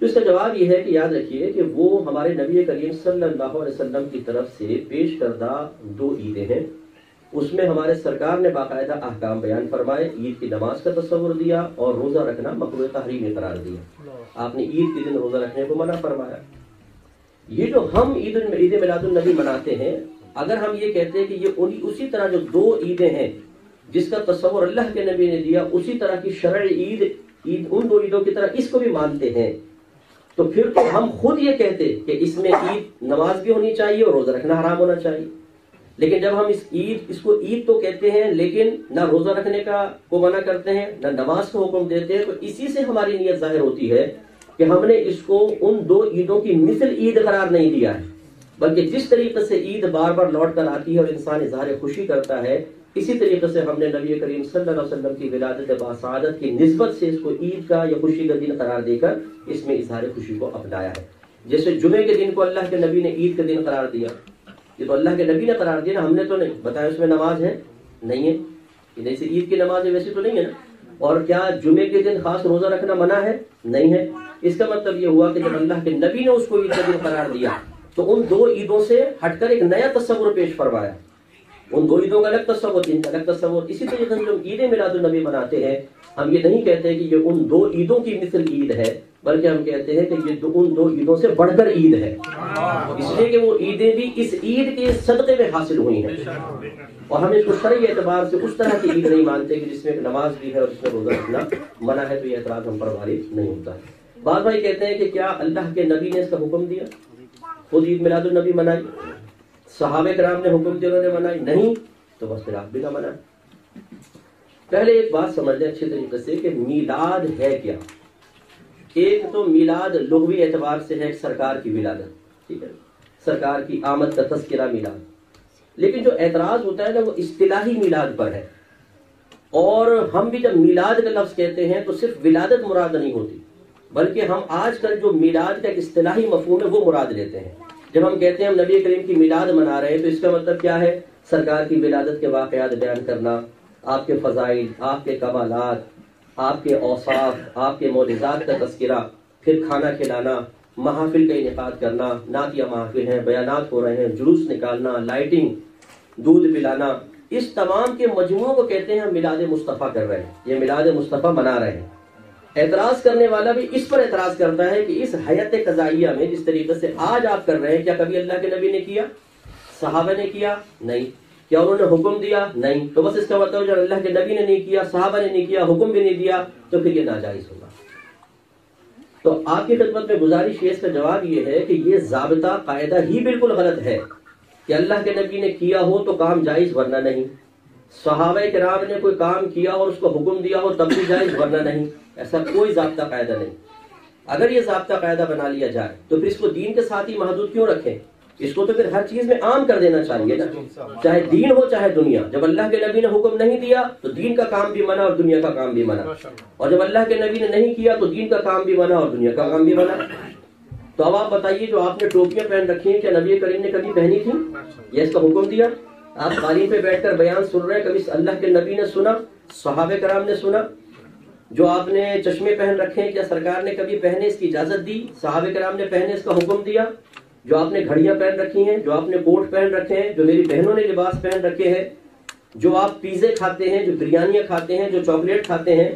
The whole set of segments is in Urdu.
تو اس کا جواب یہ ہے کہ یاد رکھیے کہ وہ ہمارے نبی کریم صلی اللہ علیہ وسلم کی طرف سے پیش کردہ 2 عیدیں ہیں. اس میں ہمارے سرکار نے باقاعدہ احکام بیان فرمائے. عید کی نماز کا تصور دیا اور روزہ رکھنا مکروہ تحریمی قرار دیا. آپ نے عید کے دن روزہ رکھنے کو منع فرمایا. یہ جو ہم عید میلاد النبی مناتے ہیں، اگر ہم یہ کہتے ہیں کہ یہ اسی طرح جو 2 عیدیں ہیں جس کا تصور اللہ کے نبی نے دیا، اسی طرح کی شرعی عید ان 2 عیدوں کی طرح اس کو بھی مانتے ہیں، تو پھر تو ہم خود یہ کہتے کہ اس میں عید نماز بھی ہونی چاہیے اور روزہ رکھنا حرام ہونا چاہیے. لیکن جب ہم اس کو عید تو کہتے ہیں لیکن نہ روزہ رکھنے کو منع کرتے ہیں نہ نماز کا حکم دیتے ہیں، تو اسی سے ہماری نیت ظاہر ہوتی ہے کہ ہم نے اس کو ان 2 عیدوں کی مثل عید قرار نہیں دیا ہے، بلکہ جس طریقے سے عید بار بار لوٹ کر آتی ہے اور انسان اظہار خوشی کرتا ہے، اسی طریقے سے ہم نے نبی کریم صلی اللہ علیہ وسلم کی ولادت باسعادت کی نسبت سے اس کو عید کا یا خوشی کا دن قرار دے کر اس میں اظہار خوشی کو اپنایا ہے. جیسے جمعے کے دن کو اللہ کے نبی نے عید کا دن قرار دیا، یہ تو اللہ کے نبی نے قرار دیا نا، ہم نے تو نہیں بتایا اس میں نماز ہے نہیں ہے، جیسے عید کی نماز ہے ویسے تو نہیں ہے نا. اور کیا جمعے کے دن خاص روزہ رکھنا منع ہے؟ نہیں ہے. اس کا مطلب یہ ہوا کہ جب اللہ کے نبی نے اس کو عید کا دن قرار دیا تو ان 2 عیدوں سے ہٹ کر ایک نیا تصور پیش فرمایا. ان 2 عیدوں کا الگ تصور، ان کا الگ تصور. اسی طریقے سے جب عید میلاد النبی مناتے ہیں، ہم یہ نہیں کہتے کہ یہ ان 2 عیدوں کی مثل عید ہے، بلکہ ہم کہتے ہیں کہ یہ ان 2 عیدوں سے بڑھ کر عید ہے، اس لیے کہ وہ عیدیں بھی اس عید کے صدقے میں حاصل ہوئی ہیں. اور ہم اس کو شرعی اعتبار سے اس طرح کی عید نہیں مانتے کہ جس میں نماز بھی ہے اور جس میں روزہ رکھنا منع ہے، تو یہ اعتراض ہم پر وارد نہیں ہوتا ہے. بعض بھائی کہتے ہیں کہ کیا اللہ کے نبی نے اس کا حکم دیا؟ خود عید میلاد النبی منائی، صحابہ کرام نے حکم دیا، انہوں نے منائی نہیں، تو بس پھر آپ بھی نہ منائیں. پہلے ایک بات سمجھ لیں اچھے طریقے سے کہ میلاد ہے کیا. ایک تو میلاد لغوی اعتبار سے ہے ایک سرکار کی ولادت، ٹھیک ہے، سرکار کی آمد کا تذکرہ میلاد. لیکن جو اعتراض ہوتا ہے نا وہ اصطلاحی میلاد پر ہے. اور ہم بھی جب میلاد کا لفظ کہتے ہیں تو صرف ولادت مراد نہیں ہوتی، بلکہ ہم آج کل جو میلاد کا ایک اصطلاحی مفہوم ہے وہ مراد لیتے ہیں. جب ہم کہتے ہیں ہم نبی کریم کی میلاد منا رہے ہیں تو اس کا مطلب کیا ہے؟ سرکار کی ولادت کے واقعات بیان کرنا، آپ کے فضائل، آپ کے کمالات، آپ کے اوصاف، آپ کے معجزات کا تذکرہ، پھر کھانا کھلانا، محافل کا انعقاد کرنا، نعتیہ محافل ہیں، بیانات ہو رہے ہیں، جلوس نکالنا، لائٹنگ، دودھ پلانا، اس تمام کے مجموعوں کو کہتے ہیں ہم میلاد مصطفیٰ کر رہے ہیں، یہ میلاد مصطفیٰ منا رہے ہیں. اعتراض کرنے والا بھی اس پر اعتراض کرتا ہے کہ اس حیات قضائیہ میں جس طریقے سے آج آپ کر رہے ہیں، کیا کبھی اللہ کے نبی نے کیا؟ صحابہ نے کیا؟ نہیں. کیا انہوں نے حکم دیا؟ نہیں. تو بس اس کا مطلب جب اللہ کے نبی نے نہیں کیا، صحابہ نے نہیں کیا، حکم بھی نہیں دیا، تو پھر یہ ناجائز ہوگا. تو آپ کی خدمت میں گزارش ہے، اس کا جواب یہ ہے کہ یہ ضابطہ قاعدہ ہی بالکل غلط ہے کہ اللہ کے نبی نے کیا ہو تو کام جائز ورنہ نہیں، صحابہ کرام نے کوئی کام کیا اور اس کو حکم دیا ہو تب بھی جائز ورنہ نہیں. ایسا کوئی ضابطہ قاعدہ نہیں. اگر یہ ضابطہ قاعدہ بنا لیا جائے تو پھر اس کو دین کے ساتھ ہی محدود کیوں رکھیں؟ اس کو تو پھر ہر چیز میں عام کر دینا چاہیے نا، چاہے دین ہو چاہے دنیا. جب اللہ کے نبی نے حکم نہیں دیا تو دین کا کام بھی منع اور دنیا کا کام بھی منع، اور جب اللہ کے نبی نے نہیں کیا تو دین کا کام بھی منع اور دنیا کا کام بھی منع. تو اب آپ بتائیے، جو آپ نے ٹوپیاں پہن رکھی ہیں کیا نبی کریم نے کبھی پہنی تھی یا اس کا حکم دیا؟ آپ قالین پہ بیٹھ کر بیان سن رہے ہیں، کبھی اللہ کے نبی نے سنا؟ صحابہ کرام نے سنا؟ جو آپ نے چشمے پہن رکھے ہیں کیا سرکار نے کبھی پہنے اس کی اجازت دی؟ صحابہ کرام نے پہنے اس کا حکم دیا؟ جو آپ نے گھڑیاں پہن رکھی ہیں، جو آپ نے کوٹ پہن رکھے ہیں، جو میری بہنوں نے لباس پہن رکھے ہیں، جو آپ پیزے کھاتے ہیں، جو بریانیاں کھاتے ہیں، جو چاکلیٹ کھاتے ہیں،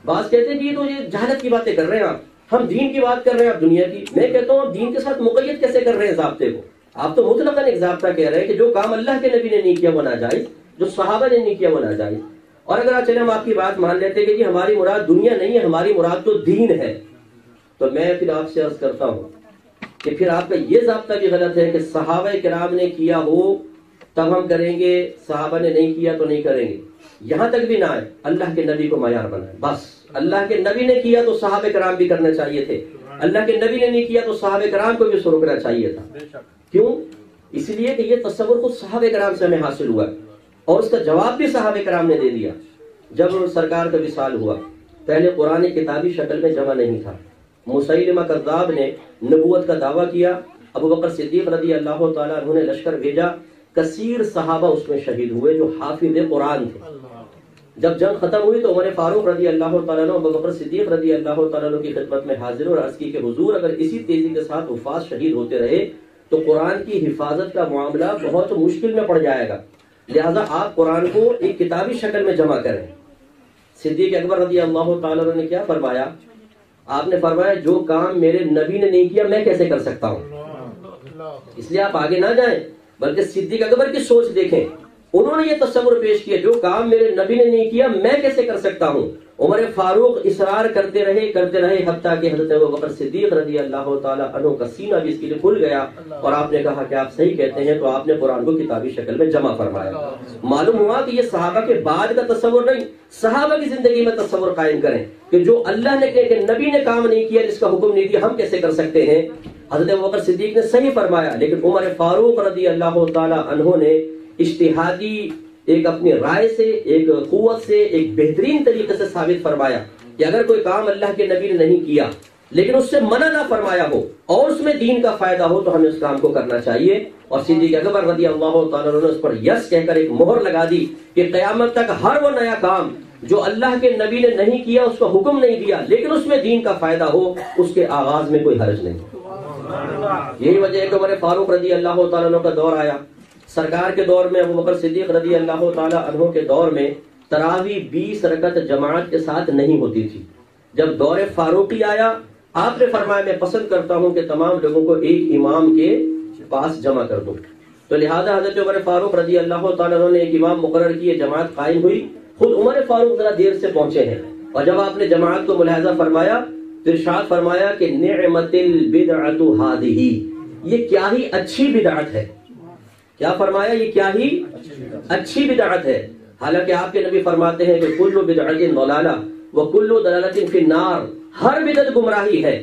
بعض کہتے ہیں کہ یہ تو یہ جہالت کی باتیں کر رہے ہیں آپ، ہم دین کی بات کر رہے ہیں آپ دنیا کی. میں کہتا ہوں آپ دین کے ساتھ مقید کیسے کر رہے ہیں ضابطے کو؟ آپ تو مطلقاً ایک ضابطہ کہہ رہے ہیں کہ جو کام اللہ کے نبی نے نہیں کیا وہ ناجائز، جو صحابہ نے نہیں کیا وہ ناجائز. اور اگر چلے ہم آپ کی بات مان لیتے کہ جی ہماری مراد دنیا نہیں ہے، ہماری مراد تو دین ہے، تو میں پھر آپ سے عرض کرتا ہوں کہ پھر آپ کا یہ ضابطہ بھی غلط ہے کہ صحابہ کرام نے کیا ہو تب ہم کریں گے، صحابہ نے نہیں کیا تو نہیں کریں گے. یہاں تک بھی نہ آئے، اللہ کے نبی کو معیار بنائے. بس اللہ کے نبی نے کیا تو صحابہ کرام بھی کرنا چاہیے تھے، اللہ کے نبی نے نہیں کیا تو صحابہ کرام کو بھی روکنا چاہیے تھا. کیوں؟ اس لیے کہ یہ تصور خود صحابہ کرام سے ہمیں حاصل ہوا اور اس کا جواب بھی صحابہ کرام نے دے دیا. جب سرکار کا وصال ہوا، پہلے قرآن کتابی شکل میں جمع نہیں تھا، مسیلمہ کذاب نے نبوت کا دعویٰ کیا، ابو بکر صدیق رضی اللہ تعالیٰ عنہ نے لشکر بھیجا، کثیر صحابہ اس میں شہید ہوئے جو حافظ قرآن تھے. جب جنگ ختم ہوئی تو عمر فاروق رضی اللہ تعالیٰ عنہ ابو بکر صدیق رضی اللہ تعالیٰ عنہ کی خدمت میں حاضر اور عرض کی کہ حضور اگر اسی تیزی کے ساتھ حفاظ شہید ہوتے رہے تو قرآن کی حفاظت کا معاملہ بہت مشکل میں پڑ جائے گا، لہذا آپ قرآن کو ایک کتابی شکل میں جمع کریں۔ صدیق اکبر رضی اللہ تعالیٰ عنہ نے کیا فرمایا؟ آپ نے فرمایا جو کام میرے نبی نے نہیں کیا میں کیسے کر سکتا ہوں؟ اس لیے آپ آگے نہ جائیں بلکہ صدیق اکبر کی سوچ دیکھیں، انہوں نے یہ تصور پیش کیا جو کام میرے نبی نے نہیں کیا میں کیسے کر سکتا ہوں۔ عمر فاروق اصرار کرتے رہے حتیٰ کہ حضرت ابوبکر صدیق رضی اللہ تعالیٰ عنہ کا سینہ بھی اس کے لیے کھل گیا اور آپ نے کہا کہ آپ صحیح کہتے ہیں، تو آپ نے قرآن کو کتابی شکل میں جمع فرمایا۔ معلوم ہوا کہ یہ صحابہ کے بعد کا تصور نہیں، صحابہ کی زندگی میں تصور قائم کریں کہ جو اللہ نے کہ نبی نے کام نہیں کیا، جس کا حکم نہیں دیا، ہم کیسے کر سکتے ہیں۔ حضرت ابوبکر صدیق نے صحیح فرمایا، لیکن عمر فاروق رضی اللہ تعالیٰ عنہ نے اجتہادی ایک اپنی رائے سے، ایک قوت سے، ایک بہترین طریقے سے ثابت فرمایا کہ اگر کوئی کام اللہ کے نبی نے نہیں کیا لیکن اس سے منع نہ فرمایا ہو اور اس میں دین کا فائدہ ہو تو ہمیں اس کام کو کرنا چاہیے۔ اور صدیق اکبر رضی اللہ تعالیٰ عنہ نے اس پر یس کہہ کر ایک مہر لگا دی کہ قیامت تک ہر وہ نیا کام جو اللہ کے نبی نے نہیں کیا، اس کا حکم نہیں دیا، لیکن اس میں دین کا فائدہ ہو، اس کے آغاز میں کوئی حرج نہیں۔ یہی وجہ ہے کہ عمر فاروق رضی اللہ تعالیٰ عنہ کا دور آیا، سرکار کے دور میں ابو بکر صدیق رضی اللہ تعالیٰ عنہ کے دور میں تراویح 20 رکعت جماعت کے ساتھ نہیں ہوتی تھی۔ جب دور فاروقی آیا آپ نے فرمایا میں پسند کرتا ہوں کہ تمام لوگوں کو ایک امام کے پاس جمع کر دوں، تو لہذا حضرت عمر فاروق رضی اللہ تعالیٰ عنہ نے ایک امام مقرر کیے، جماعت قائم ہوئی۔ خود عمر فاروق ذرا دیر سے پہنچے ہیں اور جب آپ نے جماعت کو ملاحظہ فرمایا تو ارشاد فرمایا کہ نعمت البدعۃ ہذہ، یہ کیا ہی اچھی بدعت ہے۔ کیا فرمایا؟ یہ کیا ہی اچھی بدعت ہے۔ حالانکہ آپ کے نبی فرماتے ہیں کہ کل بدعت ضلالہ وکل ضلالۃ فی النار، ہر بدعت گمراہی ہے،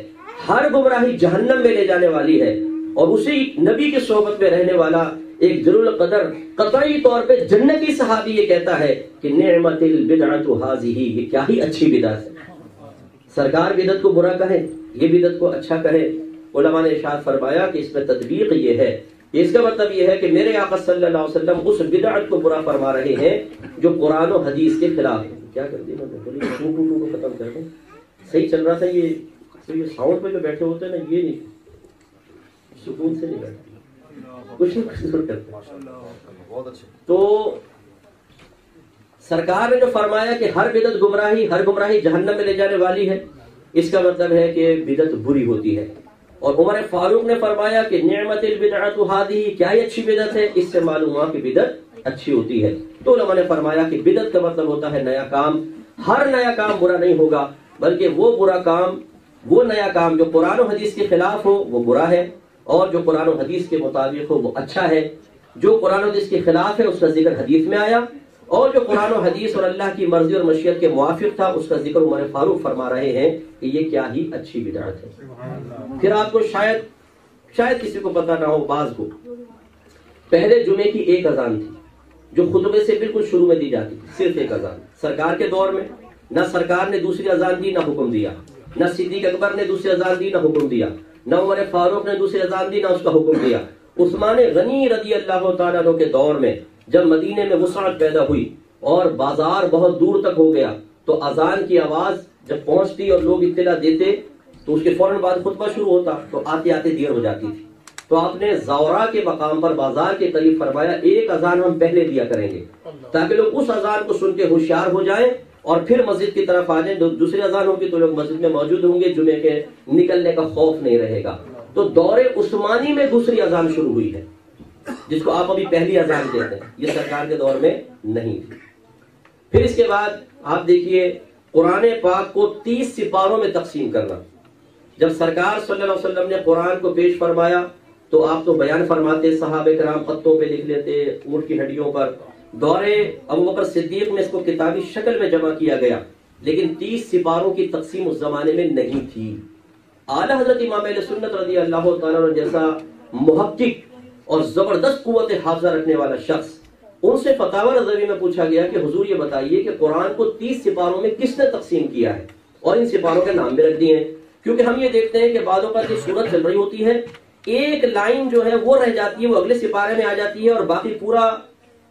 ہر گمراہی جہنم میں لے جانے والی ہے۔ اور اسی نبی کی صحبت میں رہنے والا ایک ذل القدر قطعی طور پہ جنتی صحابی یہ کہتا ہے کہ نعمت البدعۃ ہذہ، یہ کیا ہی اچھی بدعت ہے۔ سرکار بدعت کو برا کہے، یہ بدعت کو اچھا کہے۔ علماء نے ارشاد فرمایا کہ اس میں تطبیق یہ ہے، اس کا مطلب یہ ہے کہ میرے آقا صلی اللہ علیہ وسلم اس بدعت کو برا فرما رہے ہیں جو قرآن و حدیث کے خلاف ہے۔ کیا کر دیا کو ختم کر دیں، صحیح چل رہا تھا یہ ساؤنڈ پہ جو بیٹھے ہوتے ہیں نا، یہ نہیں سکون سے نہیں بیٹھتے، کچھ نہ کچھ ضرور کرتے۔ تو سرکار نے جو فرمایا کہ ہر بدعت گمراہی، ہر گمراہی جہنم میں لے جانے والی ہے، اس کا مطلب ہے کہ بدعت بری ہوتی ہے۔ اور عمر فاروق نے فرمایا کہ نعمت البدعۃ ہذہ، کیا ہی اچھی بدعت ہے، اس سے معلوم ہوا کہ بدعت اچھی ہوتی ہے۔ تو علماء نے فرمایا کہ بدعت کا مطلب ہوتا ہے نیا کام۔ ہر نیا کام برا نہیں ہوگا، بلکہ وہ برا کام، وہ نیا کام جو قرآن و حدیث کے خلاف ہو وہ برا ہے، اور جو قرآن و حدیث کے مطابق ہو وہ اچھا ہے۔ جو قرآن و حدیث کے خلاف ہے اس کا ذکر حدیث میں آیا، اور جو قرآن و حدیث اور اللہ کی مرضی اور مشیت کے موافق تھا اس کا ذکر عمر فاروق فرما رہے ہیں کہ یہ کیا ہی اچھی بدعت ہے۔ پھر آپ کو شاید کسی کو پتہ نہ ہو، بعض کو پہلے جمعے کی ایک اذان تھی جو خطبے سے بالکل شروع میں دی جاتی تھی، صرف ایک اذان۔ سرکار کے دور میں نہ سرکار نے دوسری اذان دی، نہ حکم دیا، نہ صدیق اکبر نے دوسری اذان دی، نہ حکم دیا، نہ عمر فاروق نے دوسری اذان دی، نہ اس کا حکم دیا۔ عثمان غنی رضی اللہ تعالیٰ عنہ کے دور میں جب مدینے میں وسعت پیدا ہوئی اور بازار بہت دور تک ہو گیا تو اذان کی آواز جب پہنچتی اور لوگ اطلاع دیتے تو اس کے فوراً بعد خطبہ شروع ہوتا، تو آتے آتے دیر ہو جاتی تھی۔ تو آپ نے زورا کے مقام پر بازار کے قریب فرمایا ایک اذان ہم پہلے دیا کریں گے تاکہ لوگ اس اذان کو سن کے ہوشیار ہو جائیں اور پھر مسجد کی طرف آ جائیں۔ دوسری اذان ہوگی تو لوگ مسجد میں موجود ہوں گے، جمعے کے نکلنے کا خوف نہیں رہے گا۔ تو دور عثمانی میں دوسری اذان شروع ہوئی ہے جس کو آپ ابھی پہلی اذان کہتے ہیں، یہ سرکار کے دور میں نہیں تھی۔ پھر اس کے بعد آپ دیکھیے قرآن پاک کو 30 سپاروں میں تقسیم کرنا۔ جب سرکار صلی اللہ علیہ وسلم نے قرآن کو پیش فرمایا تو آپ تو بیان فرماتے، صحابہ کرام پتوں پہ لکھ لیتے، اونٹ کی ہڈیوں پر۔ دور ابو بکر صدیق میں اس کو کتابی شکل میں جمع کیا گیا، لیکن 30 سپاروں کی تقسیم اس زمانے میں نہیں تھی۔ اعلیٰ حضرت امام اہل سنت رضی اللہ تعالیٰ عنہ جیسا محقق اور زبردست قوت حافظہ رکھنے والا شخص، ان سے فتاوی رضوی میں پوچھا گیا کہ حضور یہ بتائیے کہ قرآن کو 30 سپاروں میں کس نے تقسیم کیا ہے اور ان سپاروں کے نام بھی رکھ دیے ہیں؟ کیونکہ ہم یہ دیکھتے ہیں کہ بعض اوقات یہ سورت چل رہی ہوتی ہے، ایک لائن جو ہے وہ رہ جاتی ہے، وہ اگلے سپارے میں آ جاتی ہے اور باقی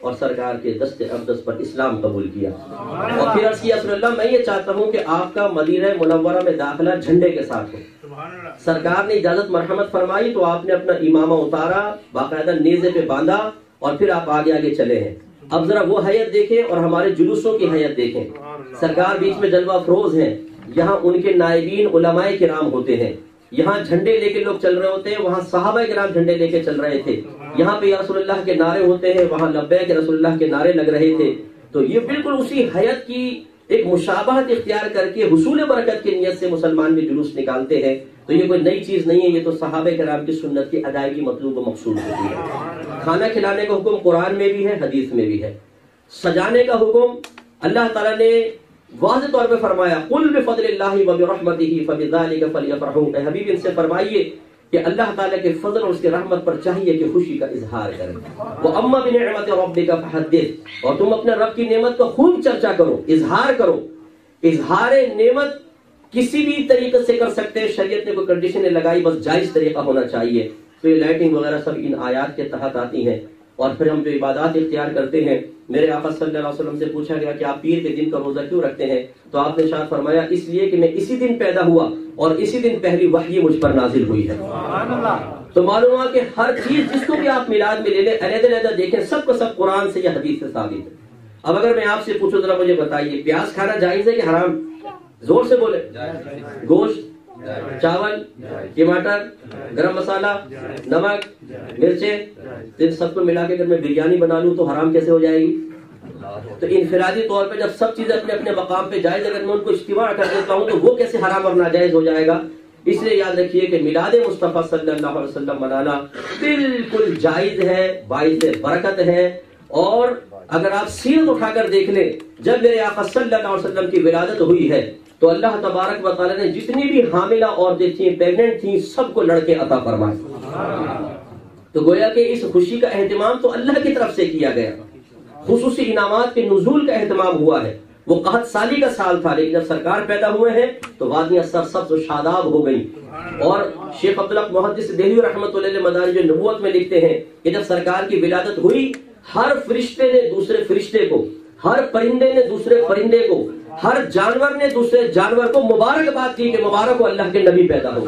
اور سرکار کے دست اقدس پر اسلام قبول کیا. اور پھر عرض کیا رسول اللہ میں یہ چاہتا ہوں کہ آپ کا مدینہ منورہ میں داخلہ جھنڈے کے ساتھ ہو. سرکار نے اجازت مرحمت فرمائی تو آپ نے اپنا امامہ اتارا, باقاعدہ نیزے پہ باندھا اور پھر آپ آگے آگے چلے ہیں. اب ذرا وہ حیت دیکھیں اور ہمارے جلوسوں کی حیت دیکھیں. سرکار بیچ میں جلوہ افروز ہیں, یہاں ان کے نائبین علماء کرام ہوتے ہیں, یہاں جھنڈے لے کے لوگ چل رہے ہوتے ہیں, وہاں صحابہ کرام جھنڈے لے کے چل رہے تھے, یہاں پہ یا رسول اللہ کے نعرے ہوتے ہیں, وہاں لبیک رسول اللہ کے نعرے لگ رہے تھے. تو یہ بالکل اسی حیت کی ایک مشابہت اختیار کر کے حصول برکت کی نیت سے مسلمان بھی جلوس نکالتے ہیں. تو یہ کوئی نئی چیز نہیں ہے, یہ تو صحابہ کرام کی سنت کی ادائیگی مطلوب و مقصود ہوتی ہے. کھانا کھلانے کا حکم قرآن میں بھی ہے, حدیث میں بھی ہے. سجانے کا حکم اللہ تعالیٰ نے واضح طور پہ فرمایا, قل بفضل اللہ وبرحمتہ فبذلک فلیفرحوا. اے حبیب ان سے فرمائیے کہ اللہ تعالیٰ کے فضل اور اس کے رحمت پر چاہیے کہ خوشی کا اظہار کریں. وَأَمَّا بِنِعْمَةِ رَبِّكَ فَحَدِّثْ, اور تم اپنے رب کی نعمت کا خوب چرچا کرو, اظہار کرو. اظہار نعمت کسی بھی طریقے سے کر سکتے ہیں, شریعت نے کوئی کنڈیشن لگائی, بس جائز طریقہ ہونا چاہیے. تو یہ لائٹنگ وغیرہ سب ان آیات کے تحت آتی ہیں. اور پھر ہم جو عبادات اختیار کرتے ہیں, میرے آقا صلی اللہ علیہ وسلم سے پوچھا گیا کہ آپ پیر کے دن کا روزہ کیوں رکھتے ہیں, تو آپ نے ارشاد فرمایا اس لیے کہ میں اسی دن پیدا ہوا اور اسی دن پہلی وحی مجھ پر نازل ہوئی ہے. تو معلوم ہوا کہ ہر چیز جس کو بھی آپ میلاد میں لے لیں, علیحدہ دیکھیں, سب کا سب قرآن سے یا حدیث سے ثابت ہے. اب اگر میں آپ سے پوچھوں ذرا مجھے بتائیے, پیاز کھانا جائز ہے کہ حرام؟ زور سے بولے. گوشت, چاول, ٹماٹر, گرم مسالہ, نمک, مرچیں, ان سب کو ملا کے اگر میں بریانی بنا لوں تو حرام کیسے ہو جائے گی؟ تو انفرادی طور پہ جب سب چیزیں اپنے اپنے مقام پہ جائز, اگر میں ان کو اجتماع کر دیتا ہوں تو وہ کیسے حرام اور ناجائز ہو جائے گا؟ اس لیے یاد رکھیے کہ میلاد مصطفیٰ صلی اللہ علیہ وسلم منانا بالکل جائز ہے, باعث برکت ہے. اور اگر آپ سیرت اٹھا کر دیکھ لیں, جب میرے آقا صلی اللہ علیہ وسلم کی ولادت ہوئی ہے تو اللہ تبارک و تعالی نے جتنی بھی حاملہ عورتیں تھیں, پیگنٹ تھیں, سب کو لڑکے عطا فرمائے. تو گویا کہ اس خوشی کا اہتمام تو اللہ کی طرف سے کیا گیا. خصوصی انعامات کے نزول کا اہتمام ہوا ہے. وہ قحط سالی کا سال تھا, لیکن جب سرکار پیدا ہوئے ہیں تو وادیاں سرسبز و شاداب ہو گئی. اور شیخ عبدالحق محدث دہلوی رحمۃ اللہ علیہ مدارج النبوت میں لکھتے ہیں کہ جب سرکار کی ولادت ہوئی, ہر فرشتے نے دوسرے فرشتے کو, ہر پرندے نے دوسرے پرندے کو, ہر جانور نے دوسرے جانور کو مبارکباد کی کہ مبارک ہو اللہ کے نبی پیدا ہو.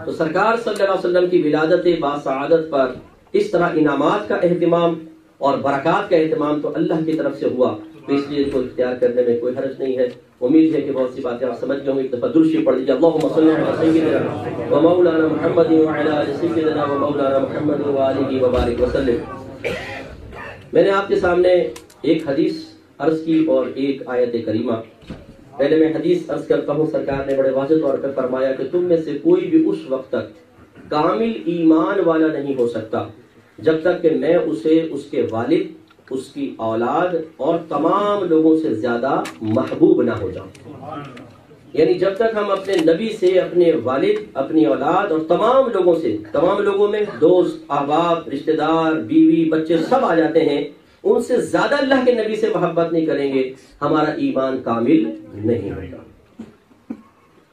تو سرکار صلی اللہ علیہ وسلم کی ولادت باسعادت پر اس طرح انعامات کا اہتمام اور برکات کا اہتمام تو اللہ کی طرف سے ہوا. تو اس لیے اس کو اختیار کرنے میں کوئی حرج نہیں ہے. امید ہے کہ بہت سی باتیں آپ سمجھ گئے ہوں گے. ایک دفعہ درود شریف پڑھ لیجیے. اللهم صل علی سیدنا و مولانا محمد وعلی آل سیدنا و مولانا محمد وآلہ وبارک وسلم. میں نے آپ کے سامنے ایک حدیث عرض کی اور ایک آیت کریمہ. پہلے میں حدیث عرض کرتا ہوں. سرکار نے بڑے واضح طور پہ فرمایا کہ تم میں سے کوئی بھی اس وقت تک کامل ایمان والا نہیں ہو سکتا جب تک کہ میں اسے اس کے والد, اس کی اولاد اور تمام لوگوں سے زیادہ محبوب نہ ہو جاؤں. یعنی جب تک ہم اپنے نبی سے, اپنے والد, اپنی اولاد اور تمام لوگوں سے, تمام لوگوں میں دوست, احباب, رشتہ دار, بیوی, بچے سب آ جاتے ہیں, ان سے زیادہ اللہ کے نبی سے محبت نہیں کریں گے, ہمارا ایمان کامل نہیں ہوگا.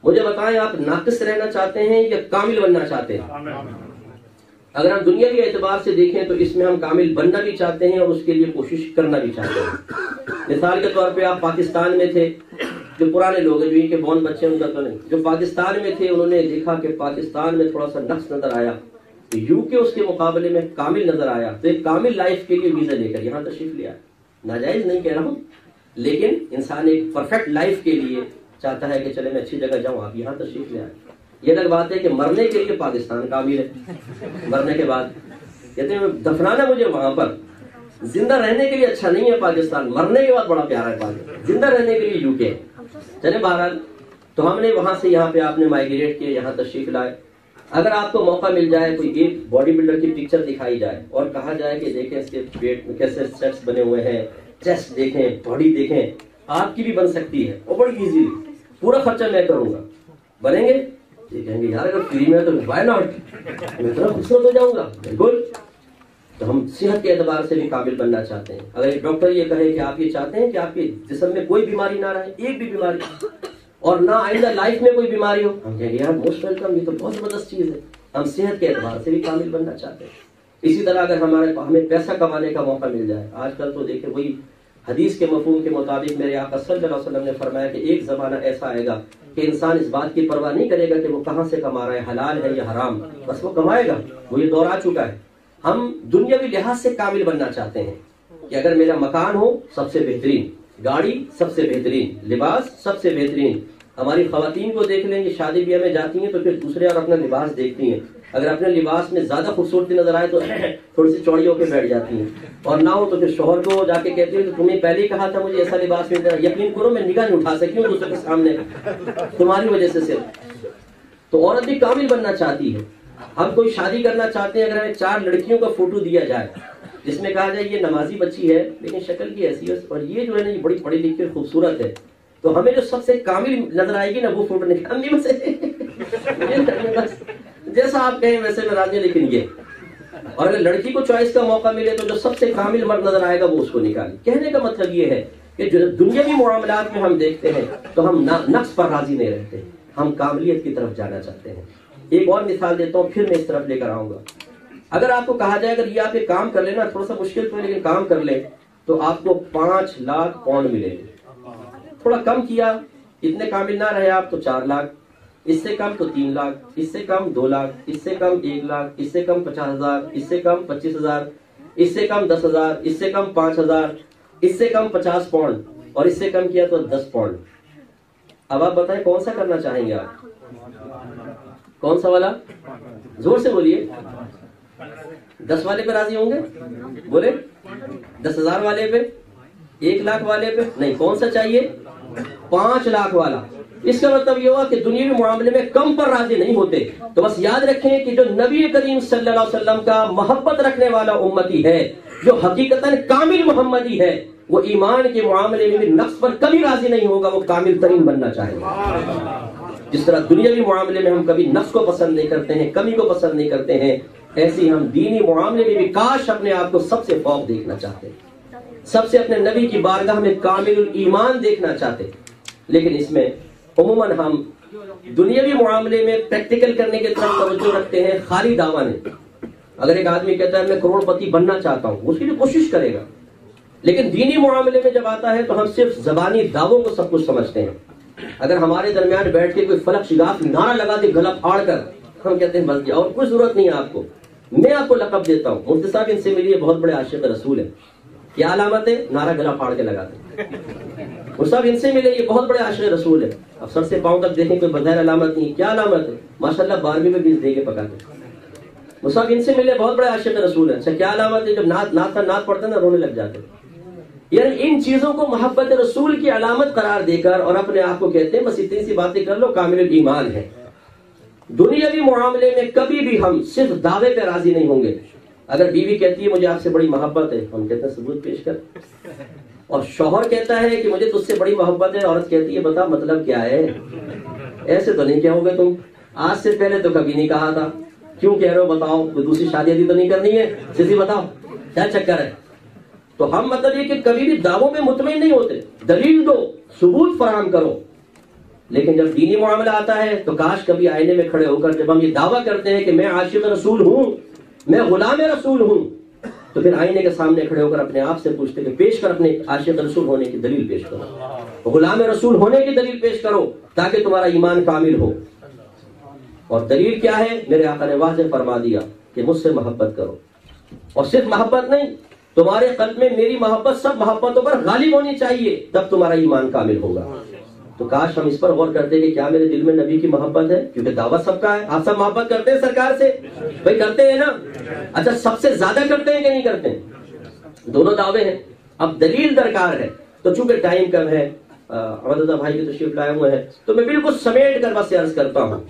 مجھے بتائیں, آپ ناقص رہنا چاہتے ہیں یا کامل بننا چاہتے ہیں؟ اگر ہم دنیا کے اعتبار سے دیکھیں تو اس میں ہم کامل بننا بھی چاہتے ہیں اور اس کے لیے کوشش کرنا بھی چاہتے ہیں. مثال کے طور پہ آپ پاکستان میں تھے, جو پرانے لوگ ہیں, جو ان کے بون بچے ان کا تو نہیں, جو پاکستان میں تھے, انہوں نے دیکھا کہ پاکستان میں تھوڑا سا نقص نظر آیا, یو کے اس کے مقابلے میں کامل نظر آیا, تو ایک کامل لائف کے لیے ویزا لے کر یہاں تشریف لیا. ناجائز نہیں کہہ رہا ہوں, لیکن انسان ایک پرفیکٹ لائف کے لیے چاہتا ہے کہ چلے میں اچھی جگہ جاؤں, آپ یہاں تشریف لے آئے. یہ الگ بات ہے کہ مرنے کے لیے پاکستان کامل ہے, مرنے کے بعد کہتے ہیں دفنانا مجھے وہاں پر, زندہ رہنے کے لیے اچھا نہیں ہے پاکستان, مرنے کے بعد بڑا پیارا ہے پاکستان, زندہ رہنے کے لیے یو کے. چلے بہرحال, تو ہم نے وہاں سے یہاں پہ آپ نے مائگریٹ کیے, یہاں تشریف لائے. اگر آپ کو موقع مل جائے, کوئی ایک باڈی بلڈر کی پکچر دکھائی جائے اور کہا جائے کہ دیکھیں اس کے پیٹ میں کیسے سیٹس بنے ہوئے ہیں, چیسٹ دیکھیں, باڈی دیکھیں, آپ کی بھی بن سکتی ہے اور بڑی ایزیلی, پورا خرچہ میں کروں گا, بنیں گے؟ یہ کہیں گے یار اگر فری میں تو وائی ناٹ, میں اتنا خوبصورت ہو جاؤں گا. بالکل. تو ہم صحت کے اعتبار سے بھی قابل بننا چاہتے ہیں. اگر ایک ڈاکٹر یہ کہے کہ آپ یہ چاہتے ہیں کہ آپ کے جسم میں کوئی بیماری نہ رہے, ایک بھی بیماری, اور نہ آئندہ لائف میں کوئی بیماری ہو. ہم کہیں گے یار موسٹ ویلکم، یہ تو بہت زبردست چیز ہے. ہم صحت کے اعتبار سے بھی کامل بننا چاہتے ہیں. اسی طرح اگر ہمیں پیسہ کمانے کا موقع مل جائے، آج کل تو دیکھیں وہی حدیث کے مفہوم کے مطابق میرے آقا صلی اللہ علیہ وسلم نے فرمایا کہ ایک زمانہ ایسا آئے گا کہ انسان اس بات کی پرواہ نہیں کرے گا کہ وہ کہاں سے کما رہا ہے، حلال ہے یا حرام، بس وہ کمائے گا. وہ یہ دور آ چکا ہے. ہم دنیاوی لحاظ سے کامل بننا چاہتے ہیں کہ اگر میرا مکان ہو سب سے بہترین، گاڑی سب سے بہترین، لباس سب سے بہترین. ہماری خواتین کو دیکھ لیں کہ شادی بیاہ میں جاتی ہیں تو پھر دوسرے اور اپنا لباس دیکھتی ہیں. اگر اپنے لباس میں زیادہ خوبصورتی نظر آئے تو تھوڑی سی چوڑی ہو کے بیٹھ جاتی ہیں، اور نہ ہو تو پھر شوہر کو جا کے کہتی ہیں کہ تمہیں پہلے ہی کہا تھا مجھے ایسا لباس مل جائے. یقین کرو میں نگاہ نہیں اٹھا سکی ہوں دوسرے کے سامنے تمہاری وجہ سے صرف. تو عورت بھی کامل بننا چاہتی ہے. ہم کوئی شادی کرنا چاہتے ہیں، اگر ہمیں 4 لڑکیوں کا فوٹو دیا جائے جس میں کہا جائے یہ نمازی بچی ہے لیکن شکل کی حیثیت اور یہ جو ہے نا یہ بڑی پڑھی لکھی اور خوبصورت ہے، تو ہمیں جو سب سے کامل نظر آئے گی نا وہ فوٹو نکالنی بس جیسا آپ کہیں ویسے میں راضی. لیکن یہ اور اگر لڑکی کو چوائس کا موقع ملے تو جو سب سے کامل مرد نظر آئے گا وہ اس کو نکالے. کہنے کا مطلب یہ ہے کہ جو دنیاوی معاملات میں ہم دیکھتے ہیں تو ہم نقص پر راضی نہیں رہتے، ہم کاملیت کی طرف جانا چاہتے ہیں. ایک اور مثال دیتا ہوں، پھر میں اس طرف لے کر آؤں گا. اگر آپ کو کہا جائے اگر یہ آپ یہ کام کر لینا، تھوڑا سا مشکل تو ہے لیکن کام کر لیں تو آپ کو 5 لاکھ پاؤنڈ ملے گے. تھوڑا کم کیا، اتنے کامل نہ رہے آپ تو 4 لاکھ، اس سے کم تو 3 لاکھ، اس سے کم 2 لاکھ، اس سے کم 1 لاکھ، اس سے کم 50,000، اس سے کم 25,000، اس سے کم 10,000، اس سے کم 5,000، اس سے کم 50 پاؤنڈ، اور اس سے کم کیا تو 10 پاؤنڈ. اب آپ بتائیں کون سا کرنا چاہیں گے آپ؟ کون سا والا؟ زور سے بولیے. 10 والے پہ راضی ہوں گے؟ بولے 10,000 والے پہ، 1 لاکھ والے پہ نہیں. کون سا چاہیے؟ 5 لاکھ والا. اس کا مطلب یہ ہوا کہ دنیاوی معاملے میں کم پر راضی نہیں ہوتے. تو بس یاد رکھیں کہ جو نبی کریم صلی اللہ علیہ وسلم کا محبت رکھنے والا امتی ہے، جو حقیقتاً کامل محمدی ہے، وہ ایمان کے معاملے میں بھی نقص پر کبھی راضی نہیں ہوگا، وہ کامل ترین بننا چاہے گا. جس طرح دنیاوی معاملے میں ہم کبھی نقص کو پسند نہیں کرتے ہیں، کمی کو پسند نہیں کرتے ہیں، ایسی ہم دینی معاملے میں بھی کاش اپنے آپ کو سب سے فوق دیکھنا چاہتے ہیں، سب سے اپنے نبی کی بارگاہ میں کامل ایمان دیکھنا چاہتے ہیں. لیکن اس میں عموماً ہم دنیاوی معاملے میں پریکٹیکل کرنے کی طرف توجہ رکھتے ہیں، خالی دعویٰ نہیں. اگر ایک آدمی کہتا ہے میں کروڑ پتی بننا چاہتا ہوں، اس کی بھی کوشش کرے گا، لیکن دینی معاملے میں جب آتا ہے تو ہم صرف زبانی دعووں کو سب کچھ سمجھتے ہیں. اگر ہمارے درمیان بیٹھ کے کوئی فلک شگاف نعرہ لگا دے گلا پھاڑ کر، ہم کہتے ہیں بس جاؤ، اور کوئی ضرورت نہیں ہے آپ کو. میں آپ کو لقب دیتا ہوں، مفتی صاحب ان سے ملیے، بہت بڑے عاشق رسول ہیں. کیا علامت ہے؟ نعرہ گلا پھاڑ کے لگاتے ہیں. صاحب ان سے ملے، یہ بہت بڑے عاشق رسول ہیں. اب سر سے پاؤں تک دیکھیں کوئی بظاہر علامت نہیں. کیا علامت ہے؟ ماشاءاللہ 12ویں میں 20 دے کے پکاتے. صاحب ان سے ملے، بہت بڑے عاشق رسول ہیں. اچھا کیا علامت ہے؟ جب نعت پڑھتے ہیں نا رونے لگ جاتے. یعنی ان چیزوں کو محبت رسول کی علامت قرار دے کر اور اپنے آپ کو کہتے ہیں بس اتنی سی باتیں کر لو کامل ایمان ہے. دنیاوی معاملے میں کبھی بھی ہم صرف دعوے پہ راضی نہیں ہوں گے. اگر بیوی کہتی ہے مجھے آپ سے بڑی محبت ہے، ہم کہتے ہیں ثبوت پیش کر. اور شوہر کہتا ہے کہ مجھے تجھ سے بڑی محبت ہے، عورت کہتی ہے بتا مطلب کیا ہے؟ ایسے تو نہیں کہو گے تم، آج سے پہلے تو کبھی نہیں کہا تھا، کیوں کہہ رہے ہو؟ بتاؤ کوئی دوسری شادی ابھی تو نہیں کرنی ہے؟ سیدھی بتاؤ کیا چکر ہے؟ تو ہم مطلب یہ کہ کبھی بھی دعووں میں مطمئن نہیں ہوتے. دلیل دو، ثبوت فراہم کرو. لیکن جب دینی معاملہ آتا ہے تو کاش کبھی آئینے میں کھڑے ہو کر جب ہم یہ دعویٰ کرتے ہیں کہ میں عاشق رسول ہوں، میں غلام رسول ہوں، تو پھر آئینے کے سامنے کھڑے ہو کر اپنے آپ سے پوچھتے کہ پیش کر اپنے عاشق رسول ہونے کی دلیل پیش کرو، غلام رسول ہونے کی دلیل پیش کرو تاکہ تمہارا ایمان کامل ہو. اور دلیل کیا ہے؟ میرے آقا نے واضح فرما دیا کہ مجھ سے محبت کرو. اور صرف محبت نہیں، تمہارے قلب میں میری محبت سب محبتوں پر غالب ہونی چاہیے، تب تمہارا ایمان کامل ہوگا. تو کاش ہم اس پر غور کرتے کہ کیا میرے دل میں نبی کی محبت ہے، کیونکہ دعوت سب کا ہے. آپ سب محبت کرتے ہیں سرکار سے؟ بھائی کرتے ہیں نا؟ اچھا سب سے زیادہ کرتے ہیں کہ نہیں کرتے ہیں؟ دونوں دعوے ہیں. اب دلیل درکار ہے. تو چونکہ ٹائم کم ہے، عبداللہ بھائی کی تشریف لائے ہوئے ہیں، تو میں بالکل سمیٹ کر بس عرض کرتا ہوں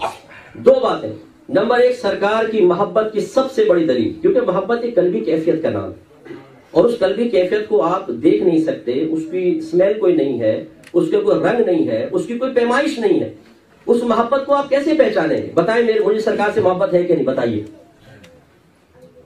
2 باتیں. نمبر 1، سرکار کی محبت کی سب سے بڑی دلیل، کیونکہ محبت ایک قلبی کیفیت کا نام ہے، اور اس قلبی کیفیت کو آپ دیکھ نہیں سکتے، اس کی اسمیل کوئی نہیں ہے، اس کے کوئی رنگ نہیں ہے، اس کی کوئی پیمائش نہیں ہے. اس محبت کو آپ کیسے پہچانیں گے؟ بتائیں مجھے سرکار سے محبت ہے کہ نہیں؟ بتائیے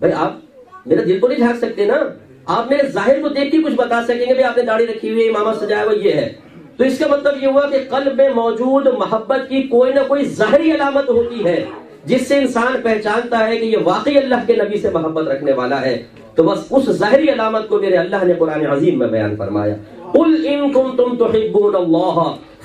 بھائی. آپ میرا دل کو نہیں جھانک سکتے نا. آپ میرے ظاہر کو دیکھ کے کچھ بتا سکیں گے، بھائی آپ نے داڑھی رکھی ہوئی ہے، امامت سجایا ہوا یہ ہے، تو اس کا مطلب یہ ہوا کہ قلب میں موجود محبت کی کوئی نہ کوئی ظاہری علامت ہوتی ہے جس سے انسان پہچانتا ہے کہ یہ واقعی اللہ کے نبی سے محبت رکھنے والا ہے. تو بس اس ظاہری علامت کو میرے اللہ نے قرآن عظیم میں بیان فرمایا. قل ان کنتم تحبون اللہ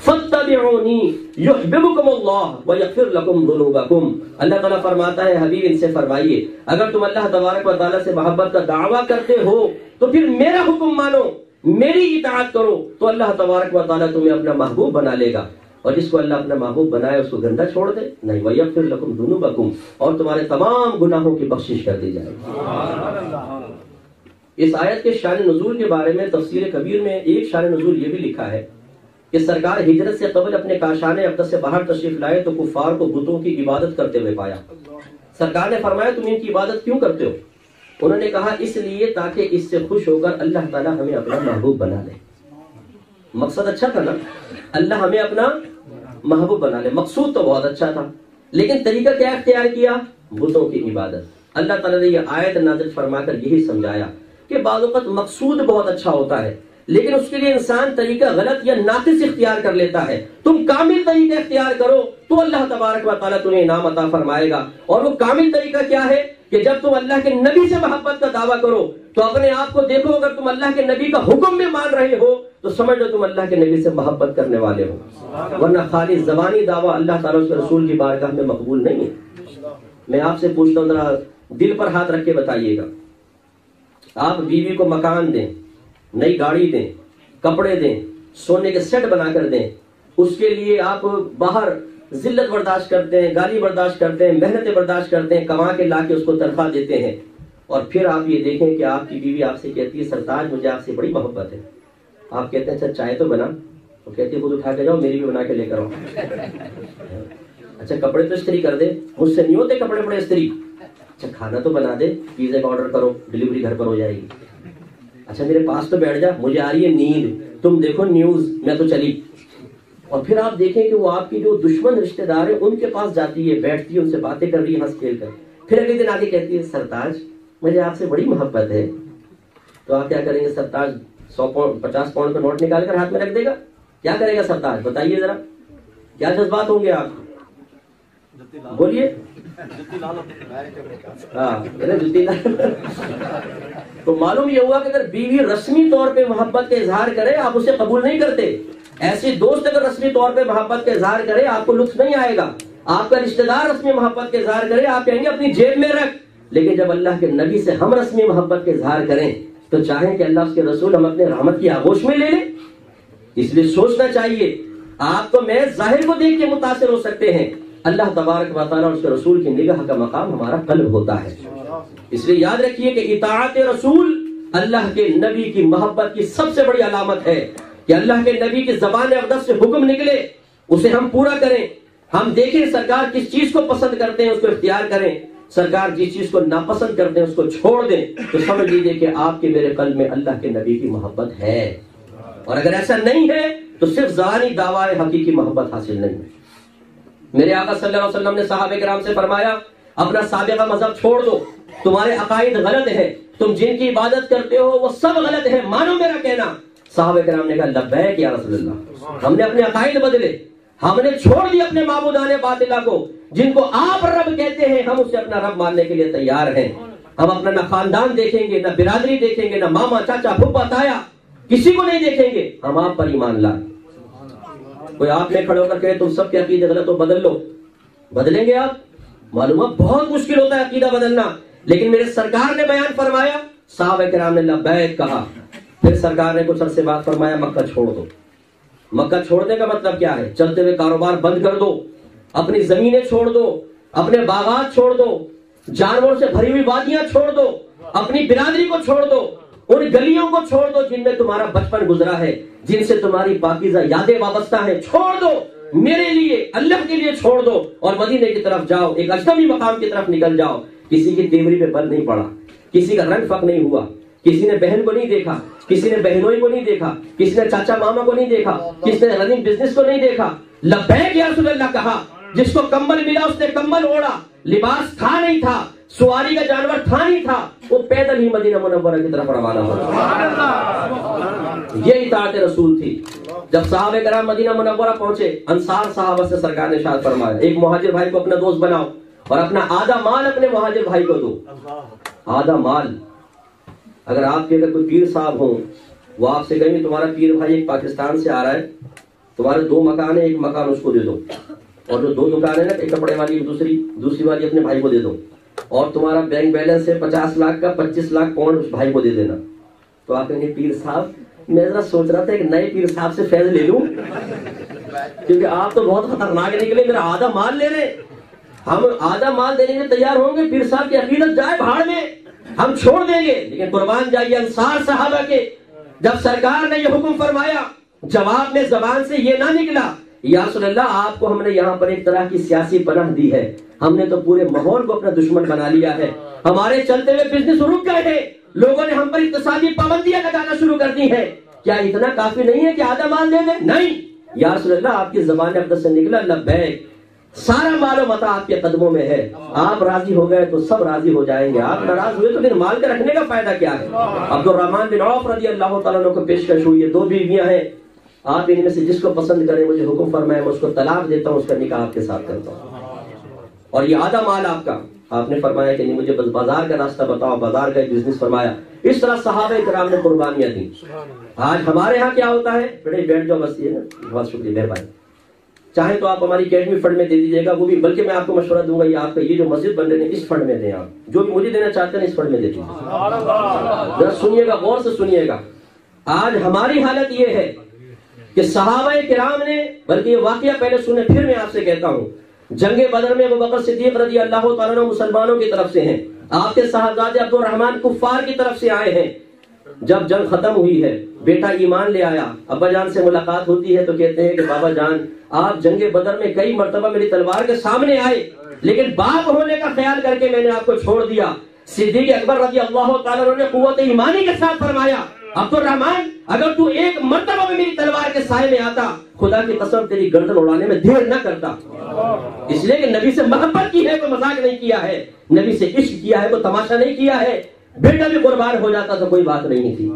فاتبعونی یحببکم اللہ ویغفر لکم ذنوبکم. اللہ تعالیٰ فرماتا ہے حبیب ان سے فرمائیے اگر تم اللہ تبارک و تعالیٰ سے محبت کا دعویٰ کرتے ہو تو پھر میرا حکم مانو, میری اطاعت کرو, تو اللہ تبارک و تعالیٰ تمہیں اپنا محبوب بنا لے گا. اور جس کو اللہ اپنا محبوب بنائے اس کو گندہ چھوڑ دے نہیں. وَيَغْفِرْ لَكُمْ ذُنُوبَكُمْ, اور تمہارے تمام گناہوں کی بخشش کر دی جائے گی. اس آیت کے شان نزول کے بارے میں تفسیر کبیر میں ایک شان نزول یہ بھی لکھا ہے کہ سرکار ہجرت سے قبل اپنے کاشان اقدس سے باہر تشریف لائے تو کفار کو بتوں کی عبادت کرتے ہوئے پایا. سرکار نے فرمایا تم ان کی عبادت کیوں کرتے ہو؟ انہوں نے کہا اس لیے تاکہ اس سے خوش ہو کر اللہ تعالیٰ ہمیں اپنا محبوب بنا لے. مقصد اچھا تھا نا, اللہ ہمیں اپنا محبوب بنا لے, مقصود تو بہت اچھا تھا, لیکن طریقہ کیا اختیار کیا؟ بتوں کی عبادت. اللہ تعالیٰ نے یہ آیت نازل فرما کر یہی سمجھایا کہ بعض اوقات مقصود بہت اچھا ہوتا ہے لیکن اس کے لیے انسان طریقہ غلط یا ناقص اختیار کر لیتا ہے. تم کامل طریقہ اختیار کرو تو اللہ تبارک و تعالیٰ تمہیں انعام عطا فرمائے گا. اور وہ کامل طریقہ کیا ہے کہ جب تم اللہ کے نبی سے محبت کا دعویٰ کرو تو اپنے آپ کو دیکھو, اگر تم اللہ کے نبی کا حکم میں مان رہے ہو تو سمجھ لو تم اللہ کے نبی سے محبت کرنے والے ہو, ورنہ خالی زبانی دعویٰ اللہ تعالیٰ اس کے رسول کی بارگاہ میں مقبول نہیں ہے. میں آپ سے پوچھتا ہوں, ذرا دل پر ہاتھ رکھ کے بتائیے گا, آپ بیوی کو مکان دیں, نئی گاڑی دیں, کپڑے دیں, سونے کے سیٹ بنا کر دیں, اس کے لیے آپ باہر ذلت برداشت کرتے ہیں, گالی برداشت کرتے ہیں, محنتیں برداشت کرتے ہیں, کما کے لا کے اس کو تنخواہ دیتے ہیں, اور پھر آپ یہ دیکھیں کہ آپ کی بیوی آپ سے کہتی ہے سرتاج مجھے آپ سے بڑی محبت ہے. آپ کہتے ہیں اچھا چائے تو بنا, وہ کہتی ہے خود اٹھا کے جاؤ, میری بھی بنا کے لے کر آؤ. اچھا کپڑے تو استری کر دے, مجھ سے نہیں ہوتے کپڑے بڑے استری. اچھا کھانا تو بنا دے, پیزے کا آرڈر کرو, ڈلیوری گھر پر ہو جائے گی. اچھا میرے پاس تو بیٹھ جا, مجھے آ رہی ہے نیند, تم دیکھو نیوز, میں تو چلی. اور پھر آپ دیکھیں کہ وہ آپ کی جو دشمن رشتہ دار ہیں ان کے پاس جاتی ہے, بیٹھتی ہے, ان سے باتیں کر رہی ہے ہنس کھیل کر, پھر اگلے دن آگے کہتی ہے سرتاج مجھے آپ سے بڑی محبت ہے. تو آپ کیا کریں گے؟ سرتاج 50 پاؤنڈ کا نوٹ نکال کر ہاتھ میں رکھ دے گا, کیا کرے گا سرتاج؟ بتائیے ذرا, کیا جذبات ہوں گے آپ, بولیے. تو معلوم یہ ہوا کہ اگر بیوی رسمی طور پہ محبت کا اظہار کرے آپ اسے قبول نہیں کرتے. ایسی دوست اگر رسمی طور پہ محبت کا اظہار کرے آپ کو لطف نہیں آئے گا. آپ کا رشتہ دار رسمی محبت کا اظہار کرے آپ کہیں گے اپنی جیب میں رکھ. لیکن جب اللہ کے نبی سے ہم رسمی محبت کا اظہار کریں تو چاہیں کہ اللہ اس کے رسول ہم اپنے رحمت کی آغوش میں لے لیں. اس لیے سوچنا چاہیے. آپ تو میں ظاہر کو دیکھ کے متاثر ہو سکتے ہیں, اللہ تبارک و تعالیٰ اور اس کے رسول کی نگاہ کا مقام ہمارا قلب ہوتا ہے. اس لیے یاد رکھیے کہ اطاعت رسول اللہ کے نبی کی محبت کی سب سے بڑی علامت ہے کہ اللہ کے نبی کی زبان اقدس سے حکم نکلے اسے ہم پورا کریں. ہم دیکھیں سرکار کس چیز کو پسند کرتے ہیں اس کو اختیار کریں, سرکار جس چیز کو ناپسند کرتے ہیں اس کو چھوڑ دیں. تو سمجھ لیجیے کہ آپ کے میرے قلب میں اللہ کے نبی کی محبت ہے. اور اگر ایسا نہیں ہے تو صرف ظاہری دعوی حقیقی محبت حاصل نہیں ہے. میرے آقا صلی اللہ علیہ وسلم نے صحابہ کرام سے فرمایا اپنا سابقہ مذہب چھوڑ دو, تمہارے عقائد غلط ہیں, تم جن کی عبادت کرتے ہو وہ سب غلط ہیں, مانو میرا کہنا. صحابہ کرام نے کہا لبیک یا رسول اللہ, ہم نے اپنے عقائد بدلے, ہم نے چھوڑ دی اپنے معبودان باطلہ کو جن کو آپ رب کہتے ہیں, ہم اسے اپنا رب ماننے کے لیے تیار ہیں. ہم اپنا نہ خاندان دیکھیں گے, نہ برادری دیکھیں گے, نہ ماما چاچا پھپھا تایا, کسی کو نہیں دیکھیں گے, ہم آپ پر ایمان لائیں. کوئی آپ میں کھڑے ہو کر کہے تم سب کے عقیدے غلط ہو بدل لو, بدلیں گے آپ؟ معلوم ہے بہت مشکل ہوتا ہے عقیدہ بدلنا. لیکن میرے سرکار نے بیان فرمایا, صحابہ کرام نے لبیک کہا. پھر سرکار نے کچھ عرصے بعد فرمایا مکہ چھوڑ دو. مکہ چھوڑنے کا مطلب کیا ہے؟ چلتے ہوئے کاروبار بند کر دو, اپنی زمینیں چھوڑ دو, اپنے باغات چھوڑ دو, جانوروں سے بھری ہوئی وادیاں چھوڑ دو, اپنی برادری کو چھوڑ دو, ان گلیوں کو چھوڑ دو جن میں تمہارا بچپن گزرا ہے, جن سے تمہاری پاکیزہ یادیں وابستہ ہیں, چھوڑ دو, میرے لیے اللہ کے لیے چھوڑ دو, اور مدینے کی طرف جاؤ, ایک اجنبی مقام کی طرف نکل جاؤ. کسی کی تیوری پہ بل نہیں پڑا, کسی کا رنگ فق نہیں ہوا, کسی نے بہن کو نہیں دیکھا, کسی نے بہنوئی کو نہیں دیکھا, کسی نے چاچا ماما کو نہیں دیکھا, کسی نے رننگ بزنس کو نہیں دیکھا. لبیک یا رسول اللہ کہا. جس کو کمبل ملا اس نے کمبل اوڑا, لباس تھا نہیں تھا, سواری کا جانور تھا نہیں تھا, وہ پیدل ہی مدینہ منورہ کی طرف روانہ ہوا. یہ اطاعت رسول تھی. جب صحابہ کرام مدینہ منورہ پہنچے، انصار صحابہ سے سرکار نے ارشاد فرمایا ایک مہاجر بھائی کو اپنا دوست بناؤ اور اپنا آدھا مال اپنے مہاجر بھائی کو دو. آدھا مال. اگر آپ کے اگر کوئی پیر صاحب ہوں، وہ آپ سے کہیں تمہارا پیر بھائی ایک پاکستان سے آ رہا ہے، تمہارے 2 مکان ہیں، ایک مکان اس کو دے دو، اور جو 2 دکان ہے نا، ایک کپڑے والی دوسری والی اپنے بھائی کو دے دو، اور تمہارا بینک بیلنس ہے 50 لاکھ کا، 25 لاکھ پاؤنڈ اس بھائی کو دے دینا. تو آپ کہیں گے پیر صاحب میں ذرا سوچ رہا تھا ایک نئے پیر صاحب سے فیض لے لوں، کیونکہ آپ تو بہت خطرناک نکلے، میرا آدھا مال لے رہے. ہم آدھا مال دینے میں تیار ہوں گے، پیر صاحب کی عقیدت جائے بھاڑ میں، ہم چھوڑ دیں گے. لیکن قربان جائیے انصار صحابہ کے، جب سرکار نے یہ حکم فرمایا، جواب میں زبان سے یہ نہ نکلا یا رسول اللہ آپ کو ہم نے یہاں پر ایک طرح کی سیاسی پناہ دی ہے، ہم نے تو پورے ماحول کو اپنا دشمن بنا لیا ہے، ہمارے چلتے ہوئے بزنس رک گئے ہیں، لوگوں نے ہم پر اقتصادی پابندیاں لگانا شروع کر دی ہیں، کیا اتنا کافی نہیں ہے کہ آدھا مال دے دیں؟ نہیں یا رسول اللہ آپ کی زبان اقدس سے نکلا لبیک، سارا مال و متاع آپ کے قدموں میں ہے، آپ راضی ہو گئے تو سب راضی ہو جائیں گے، آپ ناراض ہوئے تو پھر مال کے رکھنے کا فائدہ کیا ہے؟ عبد الرحمن بن عوف رضی اللہ تعالیٰ عنہ کو پیشکش ہوئی ہے، 2 بیویاں ہیں، آپ ان میں سے جس کو پسند کریں مجھے حکم فرمائے، میں اس کو طلاق دیتا ہوں، اس کا نکاح آپ کے ساتھ کرتا ہوں، اور یہ آدھا مال آپ کا. آپ نے فرمایا کہ نہیں مجھے بس بازار کا راستہ بتاؤ، بازار کا ایک بزنس فرمایا. اس طرح صحابہ کرام نے قربانیاں دی. آج ہمارے ہاں کیا ہوتا ہے؟ بڑے بیٹھ جاؤ بس، یہ نا بہت شکریہ مہربانی، چاہے تو آپ ہماری اکیڈمی فنڈ میں دے دیجیے گا، وہ بھی بلکہ میں آپ کو مشورہ دوں گا یہ آپ کا یہ جو مسجد بن رہے ہیں اس فنڈ میں دیں، آپ جو بھی مجھے دینا چاہتے ہیں اس فنڈ میں دے دیجیے. ذرا سنیے گا، غور سے سنیے گا. آج ہماری حالت یہ ہے کہ صحابہ کرام نے، بلکہ یہ واقعہ پہلے سنیں پھر میں آپ سے کہتا ہوں، جنگ بدر میں ابو بکر صدیق رضی اللہ تعالیٰ عنہ مسلمانوں کی طرف سے ہیں، آپ کے صاحبزادے عبد الرحمن کفار کی طرف سے آئے ہیں. جب جنگ ختم ہوئی ہے، بیٹا ایمان لے آیا، ابا جان سے ملاقات ہوتی ہے تو کہتے ہیں کہ بابا جان آپ جنگ بدر میں کئی مرتبہ میری تلوار کے سامنے آئے، لیکن باپ ہونے کا خیال کر کے میں نے آپ کو چھوڑ دیا. صدیق اکبر رضی اللہ تعالیٰ عنہ نے قوت ایمانی کے ساتھ فرمایا عبد الرحمن اگر تو ایک مرتبہ میں میری تلوار کے سائے میں آتا، خدا کی قسم تیری گردن اڑانے میں دیر نہ کرتا. اس لیے کہ نبی سے محبت کی ہے، کوئی مذاق نہیں کیا ہے، نبی سے عشق کیا ہے، کوئی تماشا نہیں کیا ہے، بیٹا بھی قربان ہو جاتا تو کوئی بات نہیں تھی.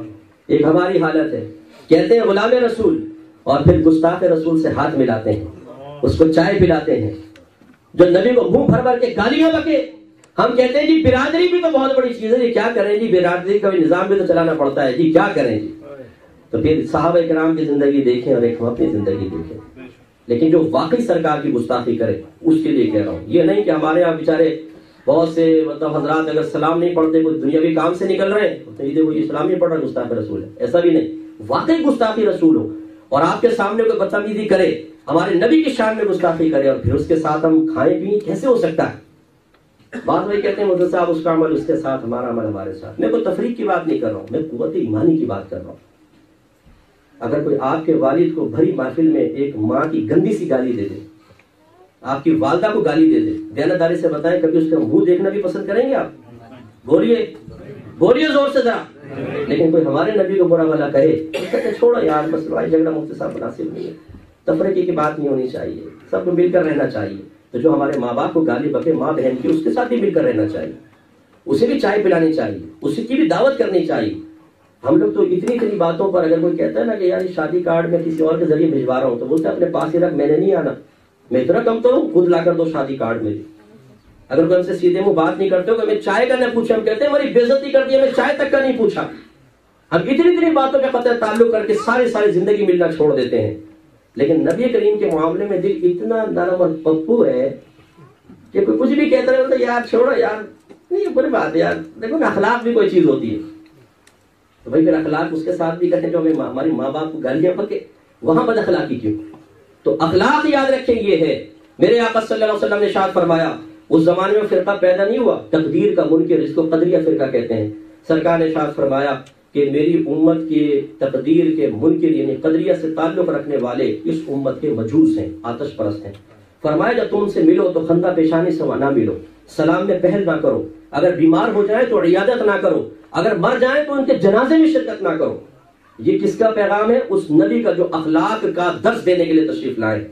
ایک ہماری حالت ہے، کہتے ہیں غلام رسول اور پھر گستاخ رسول سے ہاتھ ملاتے ہیں، اس کو چائے پلاتے ہیں، جو نبی کو منہ بھر بھر کے گالیاں بکے. ہم کہتے ہیں جی برادری بھی تو بہت بڑی چیز ہے، جی کیا کریں جی، برادری کا بھی نظام بھی تو چلانا پڑتا ہے، جی کیا کریں جی. تو پھر صحابہ کرام کی زندگی دیکھیں اور ایک ہم اپنی زندگی دیکھیں. لیکن جو واقعی سرکار کی گستاخی کرے اس کے لیے کہہ رہا ہوں، یہ نہیں کہ ہمارے یہاں بیچارے بہت سے مطلب حضرات اگر سلام نہیں پڑھتے، کوئی دنیاوی کام سے نکل رہے ہیں تو یہ دیکھو یہ سلام نہیں پڑھ رہا گستاخ رسول ہے. ایسا بھی نہیں، واقعی گستاخی رسول ہو اور آپ کے سامنے کوئی بدتمیزی کرے، ہمارے نبی کی شان میں گستاخی کرے اور پھر اس کے ساتھ ہم کھائیں پیئیں، کیسے ہو سکتا ہے؟ بعض وہی کہتے ہیں مدر صاحب اس کا عمل اس کے ساتھ، ہمارا عمل ہمارے ساتھ. میں کوئی تفریق کی بات نہیں کر رہا ہوں، میں قوت ایمانی کی بات کر رہا ہوں. اگر کوئی آپ کے والد کو بھری محفل میں ایک ماں کی گندی سی گالی دے دے، آپ کی والدہ کو گالی دے دے، دیانتداری سے بتائیں کبھی اس کا منہ دیکھنا بھی پسند کریں گے آپ؟ بولیے زور سے ذرا. لیکن کوئی ہمارے نبی کو برا بھلا کہے کہتے چھوڑو یار، بس لڑائی جھگڑا مفتی صاحب مناسب نہیں ہے، تفریقی کی بات نہیں ہونی چاہیے، سب کو مل کر رہنا چاہیے. تو جو ہمارے ماں باپ کو گالی بکے ماں بہن کی، اس کے ساتھ بھی مل کر رہنا چاہیے، اسے بھی چائے پلانی چاہیے، اسی کی بھی دعوت کرنی چاہیے. ہم لوگ تو اتنی باتوں پر اگر کوئی کہتا ہے نا کہ یار شادی کارڈ میں کسی اور کے ذریعے بھجوا رہا ہوں تو بولتے اپنے پاس ہی رکھ، میں نے نہیں آنا، میں اتنا کم تو ہوں، خود لا کر دو شادی کارڈ میں. اگر کوئی ہم سے سیدھے منہ بات نہیں کرتے ہو کہ میں چائے کا نہ پوچھا، ہم کہتے ہیں ہماری بے عزتی کر دی، میں چائے تک کا نہیں پوچھا. ہم اتنی باتوں پہ قطع تعلق کر کے ساری زندگی ملنا چھوڑ دیتے ہیں. لیکن نبی کریم کے معاملے میں دل اتنا نرم اور پپو ہے کہ کوئی کچھ بھی کہتا ہے تو یار چھوڑو یار، نہیں بری بات ہے یار. دیکھو نا اخلاق بھی کوئی چیز ہوتی ہے، تو بھائی پھر اخلاق اس کے ساتھ بھی کرتے جو ہمیں ہماری ماں باپ کو گالیاں پکے، وہاں بد اخلاقی کیوں؟ تو اخلاق یاد رکھیں یہ ہے. میرے آقا صلی اللہ علیہ وسلم نے ارشاد فرمایا اس زمانے میں فرقہ پیدا نہیں ہوا تقدیر کا منکر، اس کو قدریہ فرقہ کہتے ہیں. سرکار نے ارشاد فرمایا کہ میری امت کے تقدیر کے منکر یعنی قدریہ سے تعلق رکھنے والے اس امت کے مجوس ہیں، آتش پرست ہیں. فرمایا جب تم سے ملو تو خندہ پیشانی سے نہ ملو، سلام میں پہل نہ کرو، اگر بیمار ہو جائیں تو عیادت نہ کرو، اگر مر جائیں تو ان کے جنازے میں شرکت نہ کرو. یہ کس کا پیغام ہے؟ اس نبی کا جو اخلاق کا درس دینے کے لیے تشریف لائے.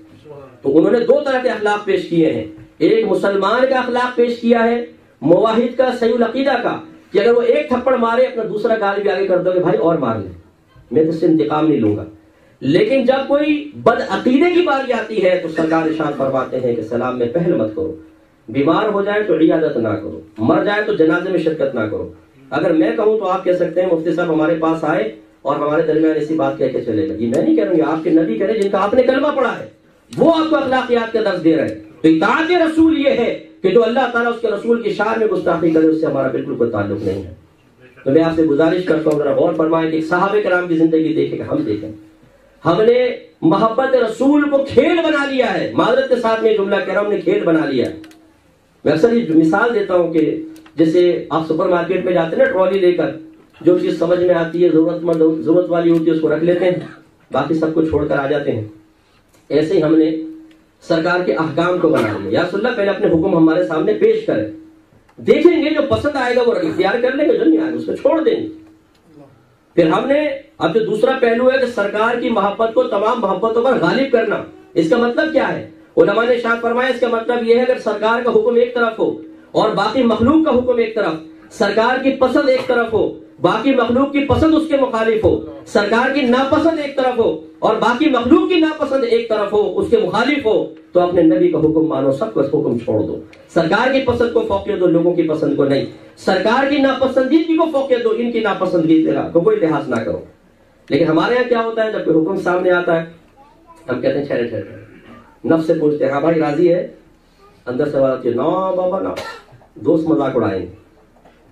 تو انہوں نے 2 طرح کے اخلاق پیش کیے ہیں. ایک مسلمان کا اخلاق پیش کیا ہے، موحد کا، صحیح العقیدہ کا، کہ اگر وہ ایک تھپڑ مارے اپنا دوسرا گال بھی آگے کر دو کہ بھائی اور مار لے، میں تو اس سے انتقام نہیں لوں گا. لیکن جب کوئی بد عقیدے کی باری آتی ہے تو سرکار ارشاد فرماتے ہیں کہ سلام میں پہل مت کرو، بیمار ہو جائے تو عیادت نہ کرو، مر جائے تو جنازے میں شرکت نہ کرو۔ اگر میں کہوں تو آپ کہہ سکتے ہیں مفتی صاحب ہمارے پاس آئے اور ہمارے درمیان ایسی بات کہہ کے چلے گا، یہ میں نہیں کہہ رہا ہوں، یہ آپ کے نبی کہہ رہے ہیں جن کا آپ نے کلمہ پڑھا ہے، وہ آپ کو اخلاقیات کا درس دے رہے ہیں۔ تو اطاعت رسول یہ ہے کہ جو اللہ تعالیٰ اس کے رسول کی شان میں گستاخی کرے اس سے ہمارا بالکل کوئی تعلق نہیں ہے۔ تو میں آپ سے گزارش کرتا ہوں ذرا غور فرمائیں کہ ایک صحابہ کرام کی زندگی دیکھیں کہ ہم دیکھیں، ہم نے محبت رسول کو کھیل بنا لیا ہے۔ معذرت کے ساتھ میں جملہ کہہ رہا ہوں، ہم نے کھیل بنا لیا ہے۔ میں اکثر یہ مثال دیتا ہوں کہ جیسے آپ سپر مارکیٹ میں جاتے ہیں نا ٹرالی لے کر، جو چیز سمجھ میں آتی ہے ضرورت والی ہوتی ہے اس کو رکھ لیتے ہیں، باقی سب کو چھوڑ کر آ جاتے ہیں۔ ایسے ہی ہم نے سرکار کے احکام کو بنا لیا۔ یا رسول اللہ پہلے اپنے حکم ہمارے سامنے پیش کریں، دیکھیں گے جو پسند آئے گا وہ اختیار کر لیں گے، جو نہیں آئے گا اس کو چھوڑ دیں گے۔ پھر ہم نے اب جو دوسرا پہلو ہے کہ سرکار کی محبت کو تمام محبتوں پر غالب کرنا، اس کا مطلب کیا ہے؟ علماء نے ارشاد فرمایا اس کا مطلب یہ ہے اگر سرکار کا حکم ایک طرف ہو اور باقی مخلوق کا حکم ایک طرف، سرکار کی پسند ایک طرف ہو باقی مخلوق کی پسند اس کے مخالف ہو، سرکار کی ناپسند ایک طرف ہو اور باقی مخلوق کی ناپسند ایک طرف ہو، اس کے مخالف ہو، تو اپنے نبی کا حکم مانو، سب کا حکم چھوڑ دو۔ سرکار کی پسند کو فوقیت دو، لوگوں کی پسند کو نہیں۔ سرکار کی ناپسندیدگی کو فوقیت دو، ان کی ناپسندگی کو کوئی لحاظ نہ کرو۔ لیکن ہمارے یہاں کیا ہوتا ہے جب کوئی حکم سامنے آتا ہے ہم کہتے ہیں ٹھہرے ٹھہرے، نفس سے پوچھتے ہیں ہاں بھائی راضی ہے، اندر سے آواز آتی ہے نا بابا نا، دوست مذاق اڑائیں گے۔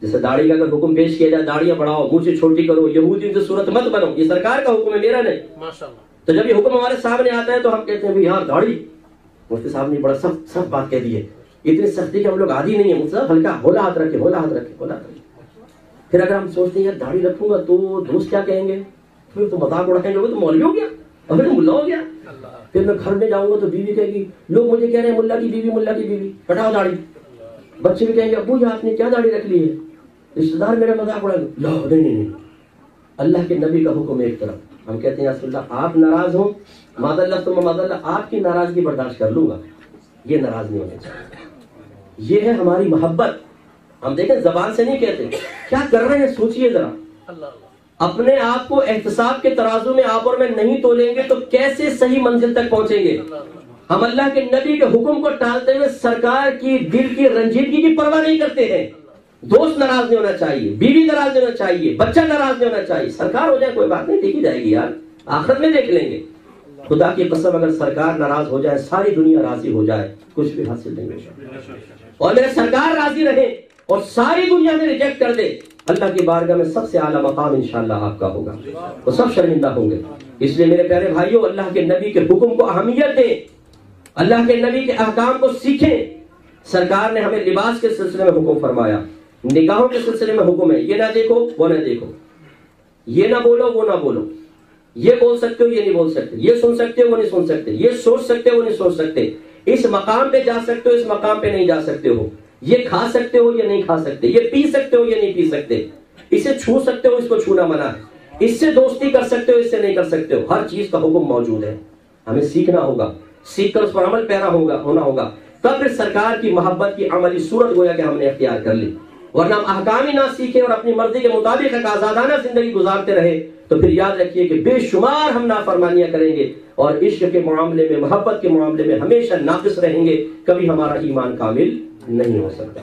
جیسے داڑھی کا اگر حکم پیش کیا جائے داڑیاں بڑھاؤ، منہ سے چھوٹی کرو، یہودیوں کی صورت مت بنو، یہ سرکار کا حکم ہے، میرا نہیں۔ تو جب یہ حکم ہمارے سامنے آتا ہے تو ہم کہتے ہیں بھائی یار داڑھی، مفتی صاحب نے بڑا سخت بات کہہ دی ہے، اتنی سختی کے ہم لوگ عادی نہیں ہیں، مفتی صاحب ہلکا ہولا ہاتھ رکھے، ہولا ہاتھ رکھے، ہولا ہاتھ رکھے۔ پھر اگر ہم سوچتے ہیں یار داڑھی رکھوں گا تو دوست کیا کہیں گے، پھر تو مذاق اڑائیں گے، تو مولوی ہو گیا اور پھر ملا ہو گیا۔ پھر میں گھر میں جاؤں گا تو بیوی کہے گی لوگ مجھے کہہ رہے ہیں ملا کی بیوی، ملا کی بیوی، ہٹاؤ داڑھی۔ بچے بھی کہیں گے ابو یہ آپ نے کیا داڑھی رکھ لی ہے، رشتے دار میرا مذاق اڑائیں گے۔ لا نہیں، اللہ کے نبی کا حکم ایک طرف، ہم کہتے ہیں یا رسول اللہ آپ ناراض ہوں، معاذ اللہ ثم معاذ اللہ آپ کی ناراضگی برداشت کر لوں گا، یہ ناراض نہیں ہونا چاہیے۔ یہ ہے ہماری محبت۔ ہم دیکھیں زبان سے نہیں کہتے، کیا کر رہے ہیں سوچئے ذرا۔ اپنے آپ کو احتساب کے ترازو میں آپ اور میں نہیں تولیں گے تو کیسے صحیح منزل تک پہنچیں گے؟ ہم اللہ کے نبی کے حکم کو ٹالتے ہوئے سرکار کی دل کی رنجیدگی کی پرواہ نہیں کرتے ہیں۔ دوست ناراض نہیں ہونا چاہیے، بیوی ناراض نہیں ہونا چاہیے، بچہ ناراض نہیں ہونا چاہیے۔ سرکار ہو جائے کوئی بات نہیں، دیکھی جائے گی یار، آخرت میں دیکھ لیں گے۔ خدا کی قسم اگر سرکار ناراض ہو جائے، ساری دنیا راضی ہو جائے، کچھ بھی حاصل نہیں ہوگا۔ اور میرے سرکار راضی رہے اور ساری دنیا میں ریجیکٹ کر دے، اللہ کی بارگاہ میں سب سے اعلیٰ مقام انشاءاللہ آپ کا ہوگا، وہ سب شرمندہ ہوں گے۔ اس لیے میرے پیارے بھائیوں اللہ کے نبی کے حکم کو اہمیت دیں، اللہ کے نبی کے احکام کو سیکھیں۔ سرکار نے ہمیں لباس کے سلسلے میں حکم فرمایا، نگاہوں کے سلسلے میں حکم ہے، یہ نہ دیکھو وہ نہ دیکھو، یہ نہ بولو وہ نہ بولو، یہ بول سکتے ہو یہ نہیں بول سکتے، یہ سن سکتے ہو وہ نہیں سن سکتے، یہ سوچ سکتے ہو وہ نہیں سوچ سکتے، اس مقام پہ جا سکتے ہو اس مقام پہ نہیں جا سکتے ہو، یہ کھا سکتے ہو یہ نہیں کھا سکتے، یہ پی سکتے ہو یہ نہیں پی سکتے، اسے چھو سکتے ہو اس کو چھونا منع ہے، اس سے دوستی کر سکتے ہو اس سے نہیں کر سکتے ہو، ہر چیز کا حکم موجود ہے۔ ہمیں سیکھنا ہوگا، سیکھ کر اس پر عمل پیرا ہونا ہوگا، تب پھر سرکار کی محبت کی عملی صورت گویا کہ ہم نے اختیار کر لی۔ ورنہ ہم احکام ہی نہ سیکھیں اور اپنی مرضی کے مطابق ایک آزادانہ زندگی گزارتے رہے تو پھر یاد رکھیے کہ بے شمار ہم نافرمانیاں کریں گے اور عشق کے معاملے میں، محبت کے معاملے میں ہمیشہ ناقص رہیں گے، کبھی ہمارا ایمان کامل نہیں ہو سکتا۔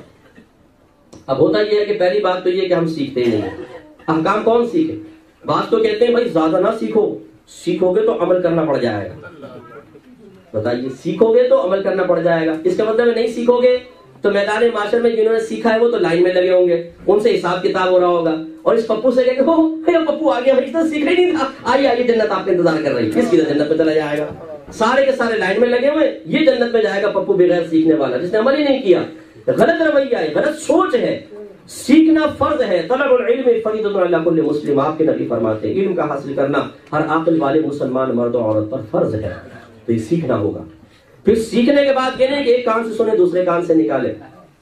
اب ہوتا یہ ہے کہ پہلی بات تو یہ کہ ہم سیکھتے ہی نہیں ہیں۔ احکام کون سیکھے؟ بعض تو کہتے ہیں بھائی زیادہ نہ سیکھو، سیکھو گے تو عمل کرنا پڑ جائے گا۔ بتائیے سیکھو گے تو عمل کرنا پڑ جائے گا، اس کا مطلب نہیں سیکھو گے تو میدان معاشر میں جنہوں نے سیکھا ہے وہ تو لائن میں لگے ہوں گے، ان سے حساب کتاب ہو رہا ہوگا، اور اس پپو سے کہیں گے پپو آ گیا، بھائی سیکھا ہی نہیں تھا، آئیے جنت آپ کا انتظار کر رہی ہے، کس کی جنت میں چلا جائے گا؟ سارے کے سارے لائن میں لگے ہوئے، یہ جنت میں جائے گا پپو بغیر سیکھنے والا جس نے عمل ہی نہیں کیا۔ غلط رویہ ہے، غلط سوچ ہے۔ سیکھنا فرض ہے، طلب العلم فریضۃ علی کل مسلم، آپ کے نبی فرماتے ہیں علم کا حاصل کرنا ہر عاقل والے مسلمان مرد و عورت پر فرض ہے، تو یہ سیکھنا ہوگا۔ پھر سیکھنے کے بعد یہ نہیں کہ ایک کان سے سنے دوسرے کان سے نکالے،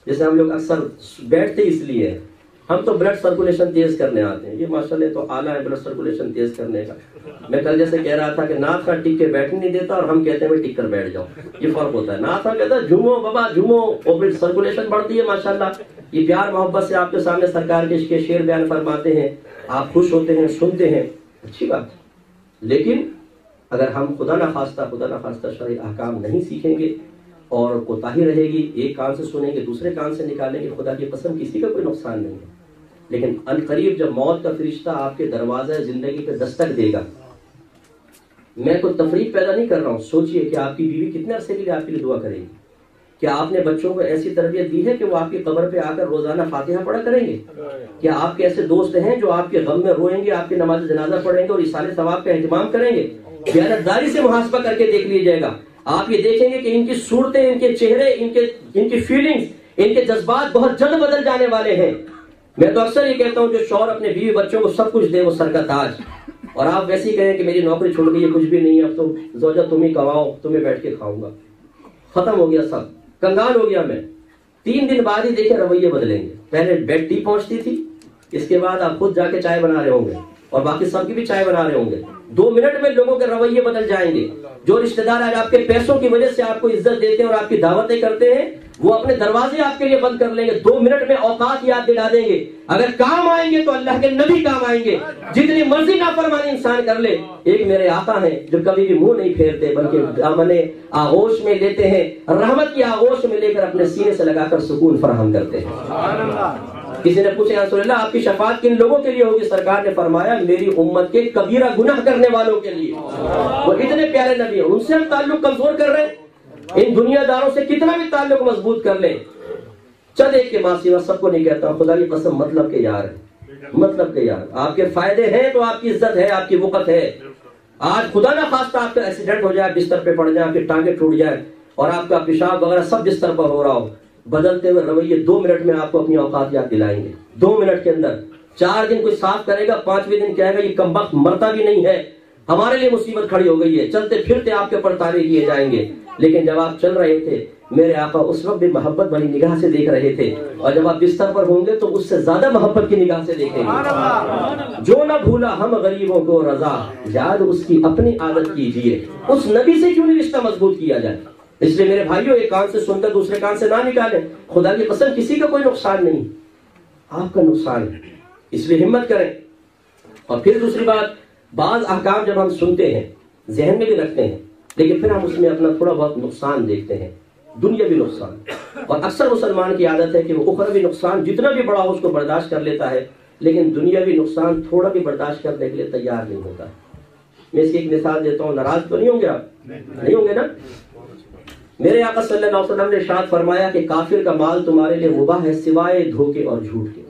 جیسے ہم لوگ اکثر بیٹھتے اس لیے ہم تو بلڈ سرکولیشن تیز کرنے آتے ہیں، یہ ماشاءاللہ تو اعلیٰ ہے بلڈ سرکولیشن تیز کرنے کا۔ میں کل جیسے کہہ رہا تھا کہ نعت خواں ٹک کے بیٹھنے نہیں دیتا اور ہم کہتے ہیں ٹک کر بیٹھ جاؤ، یہ فرق ہوتا ہے۔ نعت خواں کہتا ہے جھومو بابا جھومو، اور بلڈ سرکولیشن بڑھتی ہے ماشاءاللہ۔ یہ پیار محبت سے آپ کے سامنے سرکار کے عشق کے شعر بیان فرماتے ہیں، آپ خوش ہوتے ہیں، سنتے ہیں، اچھی بات ہے، لیکن اگر ہم خدا نخواستہ شرعی احکام نہیں سیکھیں گے اور کوتاہی رہے گی، ایک کان سے سنیں گے دوسرے کان سے نکالیں گے، خدا کی قسم کسی کا کوئی نقصان نہیں ہے۔ لیکن عنقریب جب موت کا فرشتہ آپ کے دروازہ زندگی پہ دستک دے گا، میں کوئی تفریق پیدا نہیں کر رہا ہوں، سوچئے کہ آپ کی بیوی کتنے عرصے کے لیے آپ کے لیے دعا کرے گی؟ کیا آپ نے بچوں کو ایسی تربیت دی ہے کہ وہ آپ کی قبر پہ آ کر روزانہ فاتحہ پڑھا کریں گے؟ کیا آپ کے ایسے دوست ہیں جو آپ کے غم میں روئیں گے، آپ کی نماز جنازہ پڑھیں گے اور ایصال ثواب کا اہتمام کریں گے؟ دیانتداری سے محاسبہ کر کے دیکھ لیجیے گا، آپ یہ دیکھیں گے کہ ان کی صورتیں، ان کے چہرے، ان کی فیلنگز، ان کے جذبات بہت جلد بدل جانے والے ہیں۔ میں تو اکثر یہ کہتا ہوں جو شوہر اپنے بیوی بچوں کو سب کچھ دے وہ سر کا تاج، اور آپ ویسے ہی کہیں کہ میری نوکری چھوڑ گئی ہے، کچھ بھی نہیں ہے، اب تو زوجہ تم ہی کماؤ، تمہیں بیٹھ کے کھاؤں گا، ختم ہو گیا سب، کنگال ہو گیا میں۔ 3 دن بعد ہی دیکھیں رویے بدلیں گے۔ پہلے بیڈ ٹی پہنچتی تھی، اس کے بعد آپ خود جا کے چائے بنا رہے ہوں گے اور باقی سب کی بھی چائے بنا رہے ہوں گے۔ 2 منٹ میں لوگوں کے رویے بدل جائیں گے۔ جو رشتہ دار آج آپ کے پیسوں کی وجہ سے آپ کو عزت دیتے ہیں اور آپ کی دعوتیں کرتے ہیں، وہ اپنے دروازے آپ کے لیے بند کر لیں گے، 2 منٹ میں اوقات یاد دلا دیں گے۔ اگر کام آئیں گے تو اللہ کے نبی کام آئیں گے، جتنی مرضی نافرمانی انسان کر لے۔ ایک میرے آقا ہیں جو کبھی بھی منہ نہیں پھیرتے بلکہ دامن آغوش میں لیتے ہیں، رحمت کی آغوش میں لے کر اپنے سینے سے لگا کر سکون فراہم کرتے ہیں۔ کسی نے پوچھا یا رسول اللہ آپ کی شفاعت کن لوگوں کے لیے ہوگی؟ سرکار نے فرمایا میری امت کے کبیرہ گناہ کرنے والوں کے لیے۔ وہ اتنے پیارے نبی ہیں، ان سے ہم تعلق کمزور کر رہے ہیں۔ ان دنیا داروں سے کتنا بھی تعلق مضبوط کر لیں، چند ایک کے ماسی سب کو نہیں کہتا ہوں، خدا کی قسم مطلب کے یار ہے، مطلب کے یار۔ آپ کے فائدے ہیں تو آپ کی عزت ہے، آپ کی وقت ہے۔ آج خدا نہ خواستہ آپ کا ایکسیڈنٹ ہو جائے، بستر پہ پڑ جائے، آپ کی ٹانگیں ٹوٹ جائے اور آپ کا پیشاب وغیرہ سب بستر پر ہو رہا ہو، بدلتے ہوئے رویے 2 منٹ میں آپ کو اپنی اوقات یاد دلائیں گے۔ 2 منٹ کے اندر 4 دن کوئی صاف کرے گا، 5ویں دن کہے گا یہ کمبخت مرتا بھی نہیں ہے، ہمارے لیے مصیبت کھڑی ہو گئی ہے۔ چلتے پھرتے آپ کے اوپر طعنے کیے جائیں گے۔ لیکن جب آپ چل رہے تھے میرے آقا اس وقت بھی محبت بھری نگاہ سے دیکھ رہے تھے، اور جب آپ بستر پر ہوں گے تو اس سے زیادہ محبت کی نگاہ سے دیکھیں گے۔ جو نہ بھولا ہم غریبوں کو رضا، یاد اس کی اپنی عادت کیجیے۔ اس نبی سے کیوں نہیں رشتہ مضبوط کیا جائے؟ اس لیے میرے بھائیوں ایک کان سے سن کر دوسرے کان سے نہ نکالیں۔ خدا کی قسم کسی کا کوئی نقصان نہیں، آپ کا نقصان ہے، اس لیے ہمت کریں۔ اور پھر دوسری بات، بعض احکام جب ہم سنتے ہیں ذہن میں بھی رکھتے ہیں، لیکن پھر ہم اس میں اپنا تھوڑا بہت نقصان دیکھتے ہیں، دنیاوی نقصان۔ اور اکثر مسلمان کی عادت ہے کہ وہ اخروی نقصان جتنا بھی بڑا ہو اس کو برداشت کر لیتا ہے، لیکن دنیاوی نقصان تھوڑا بھی برداشت کرنے کے لیے تیار نہیں ہوتا۔ میں اس کی ایک مثال دیتا ہوں، ناراض تو نہیں ہوں گے آپ؟ نہیں ہوں گے نا؟ میرے آقا صلی اللہ علیہ وسلم نے ارشاد فرمایا کہ کافر کا مال تمہارے لیے مباح ہے سوائے دھوکے اور جھوٹ کے۔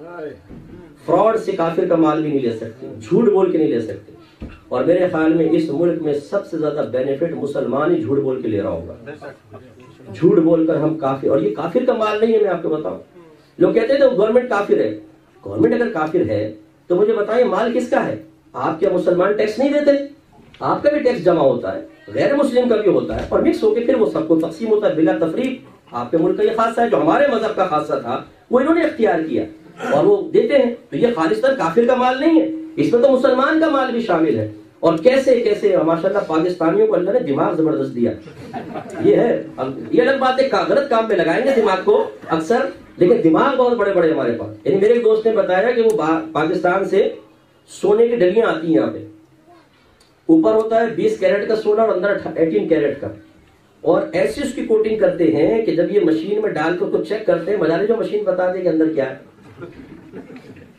فراڈ سے کافر کا مال بھی نہیں لے سکتے، جھوٹ بول کے نہیں لے سکتے۔ اور میرے خیال میں اس ملک میں سب سے زیادہ بینیفٹ مسلمان ہی جھوٹ بول کے لے رہا ہوگا۔ جھوٹ بول کر ہم کافر، اور یہ کافر کا مال نہیں ہے، میں آپ کو بتاؤں۔ لوگ کہتے ہیں تو گورنمنٹ کافر ہے۔ گورنمنٹ اگر کافر ہے تو مجھے بتائیں مال کس کا ہے؟ آپ کیا مسلمان ٹیکس نہیں دیتے؟ آپ کا بھی ٹیکس جمع ہوتا ہے، غیر مسلم کا بھی ہوتا ہے، اور مکس ہو کے پھر وہ سب کو تقسیم ہوتا ہے بلا تفریق۔ آپ کے ملک کا یہ خاصہ ہے، جو ہمارے مذہب کا خاصہ تھا وہ انہوں نے اختیار کیا اور وہ دیتے ہیں، تو یہ خالصتاً کافر کا مال نہیں ہے، اس میں تو مسلمان کا مال بھی شامل ہے۔ اور کیسے کیسے ماشاءاللہ پاکستانیوں کو اللہ نے دماغ زبردست دیا۔ یہ ہے، یہ الگ بات ہے غلط کام میں لگائیں گے دماغ کو اکثر، لیکن دماغ بہت بڑے بڑے ہمارے پاس۔ یعنی میرے ایک دوست نے بتایا کہ وہ پاکستان سے سونے کی ڈلیاں آتی ہیں یہاں پہ، اوپر ہوتا ہے 20 کیرٹ کا سونا اور اندر 18 کیرٹ کا، اور ایسی اس کی کوٹنگ کرتے ہیں کہ جب یہ مشین میں ڈال کر کو چیک کرتے ہیں، مزارے جو مشین بتا دے کہ اندر کیا ہے۔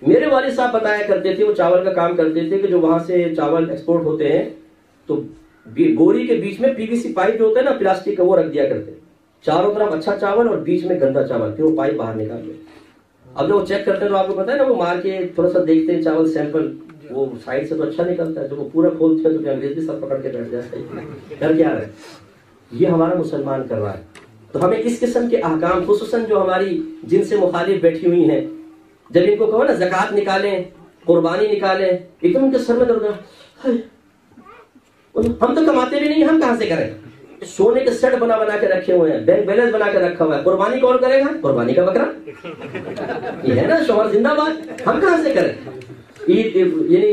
میرے والد صاحب بتایا کرتے تھے، وہ چاول کا کام کرتے تھے کہ جو وہاں سے چاول ایکسپورٹ ہوتے ہیں تو بوری کے بیچ میں PVC پائپ جو ہوتا ہے نا پلاسٹک کا، وہ رکھ دیا کرتے، چاروں طرف اچھا چاول اور بیچ میں گندا چاول، پھر وہ پائپ باہر نکال دے۔ اب جب وہ چیک کرتے ہیں تو آپ کو پتا ہے نا، وہ مار کے تھوڑا سا دیکھتے ہیں چاول سیمپل، وہ سائڈ سے تو اچھا نکلتا ہے، جب وہ پورا کھولتے ہیں تو انگریز بھی سب پکڑ کے بیٹھ جاتا ہے، کر کیا رہا ہے؟ یہ ہمارا مسلمان کر رہا ہے۔ تو ہمیں اس قسم کے احکام، خصوصاً جو ہماری جن سے مخالف بیٹھی ہوئی ہیں، جب ان کو کہو نا زکوٰۃ نکالیں، قربانی نکالیں، ایک دم ان کے سر میں درد ہے، ہم تو کماتے بھی نہیں، ہم کہاں سے کریں؟ سونے کے سیٹ بنا بنا کے رکھے ہوئے ہیں، بینک بیلنس بنا کے رکھا ہوا ہے، قربانی کون کرے گا؟ قربانی کا بکرا، یہ ہے نا شوہر زندہ باد، ہم کہاں سے کریں؟ عید یعنی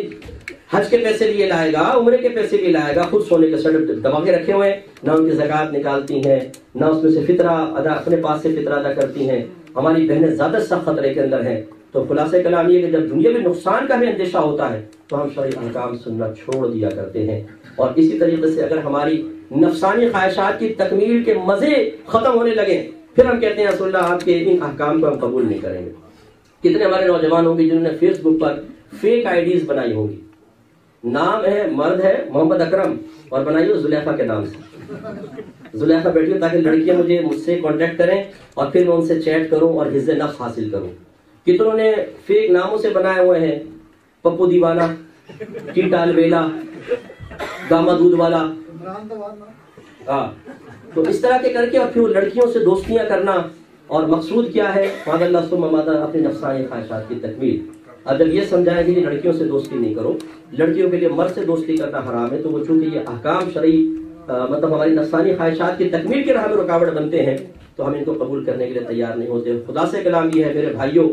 حج کے پیسے بھی لائے گا، عمرے کے پیسے بھی لائے گا، خود سونے کے سیٹ دبا کے رکھے ہوئے ہیں، نہ ان کی زکوٰۃ نکالتی ہیں، نہ اس میں سے فطرہ ادا اپنے پاس سے فطرہ ادا کرتی ہیں۔ ہماری بہنیں زیادہ سخت خطرے کے اندر ہیں۔ تو خلاصہ کلام یہ کہ جب دنیاوی نقصان کا بھی اندیشہ ہوتا ہے تو ہم شرعی احکام سننا چھوڑ دیا کرتے ہیں. اور اسی طریقے سے اگر ہماری نفسانی خواہشات کی تکمیل کے مزے ختم ہونے لگے پھر ہم کہتے ہیں رسول اللہ آپ کے ان احکام کو ہم قبول نہیں کریں گے. کتنے ہمارے نوجوان ہوں گے جنہوں نے فیس بک پر فیک آئی ڈیز بنائی ہوگی, نام ہے, مرد ہے محمد اکرم, اور بنائی ہو زلیخا کے نام سے. زلیخا بیٹھی ہو تاکہ لڑکیاں مجھ سے کانٹیکٹ کریں اور پھر میں ان سے چیٹ کروں اور حفظ نفس حاصل کروں. کتنوں نے فیک ناموں سے بنائے ہوئے ہیں, پپو دیوانہ, ٹیٹا الویلا, گاما دودھ والا. تو اس طرح کے کر کے اور پھر لڑکیوں سے دوستیاں کرنا, اور مقصود کیا ہے, ماذا اللہ ثم ماذا, اپنی نفسانی خواہشات کی تکمیل. اب جب یہ سمجھائیں گے کہ لڑکیوں سے دوستی نہیں کرو, لڑکیوں کے لیے مرد سے دوستی کرنا حرام ہے, تو وہ چونکہ یہ احکام شرعی مطلب ہماری نفسانی خواہشات کی تکمیل کے راہ میں رکاوٹ بنتے ہیں, تو ہم ان کو قبول کرنے کے لیے تیار نہیں ہوتے. خدا سے کلام یہ ہے میرے بھائیوں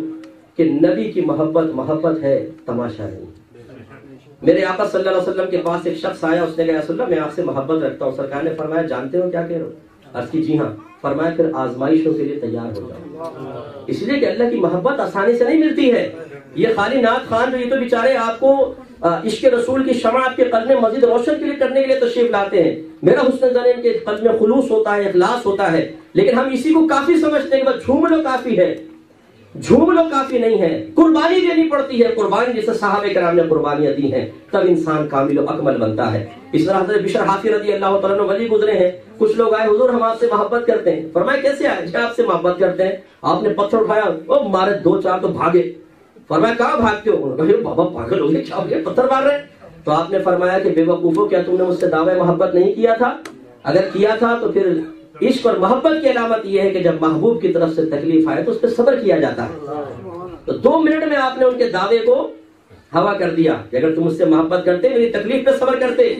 کہ نبی کی محبت ہے, تماشا نہیں. میرے آقا صلی اللہ علیہ وسلم کے پاس ایک شخص آیا, اس نے کہا رسول اللہ میں آپ سے محبت رکھتا ہوں. سرکار نے فرمایا جانتے ہو کیا کہہ رہے ہو؟ عرض کی جی ہاں. فرمایا پھر آزمائشوں کے لیے تیار ہو جاؤ, اس لیے کہ اللہ کی محبت آسانی سے نہیں ملتی ہے. یہ خالی نعت خان جو یہ تو بیچارے آپ کو عشق رسول کی شمع آپ کے قلب میں مزید روشن کے لیے کرنے کے لیے تشریف لاتے ہیں. میرا حسن ظن ان کے قلب میں خلوص ہوتا ہے, اخلاص ہوتا ہے, لیکن ہم اسی کو کافی سمجھتے ہیں کہ بس جھوم لو کافی ہے. جھوم لو کافی نہیں ہے, قربانی دینی پڑتی ہے. قربانی جیسے صحابہ کرام نے قربانیاں دی ہیں تب انسان کامل و اکمل بنتا ہے. اس طرح حضرت بشر حافی رضی اللہ تعالیٰ عنہ ولی گزرے ہیں. کچھ لوگ آئے, حضور ہم آپ سے محبت کرتے ہیں. فرمایا کیسے آئے؟ آپ سے محبت کرتے ہیں. آپ نے پتھر اٹھایا, وہ مارے 2-4 تو بھاگے. فرمایا کہاں بھاگتے ہو؟ بابا پاگل ہو گئے, کیا ہو گیا, پتھر مار رہے. تو آپ نے فرمایا کہ بے وقوفو, کیا تم نے مجھ سے دعوی محبت نہیں کیا تھا؟ اگر کیا تھا تو پھر عشق اور محبت کی علامت یہ ہے کہ جب محبوب کی طرف سے تکلیف آئے تو اس پہ صبر کیا جاتا ہے. تو 2 منٹ میں آپ نے ان کے دعوے کو ہوا کر دیا کہ اگر تم مجھ سے محبت کرتے, میری تکلیف پہ صبر کرتے.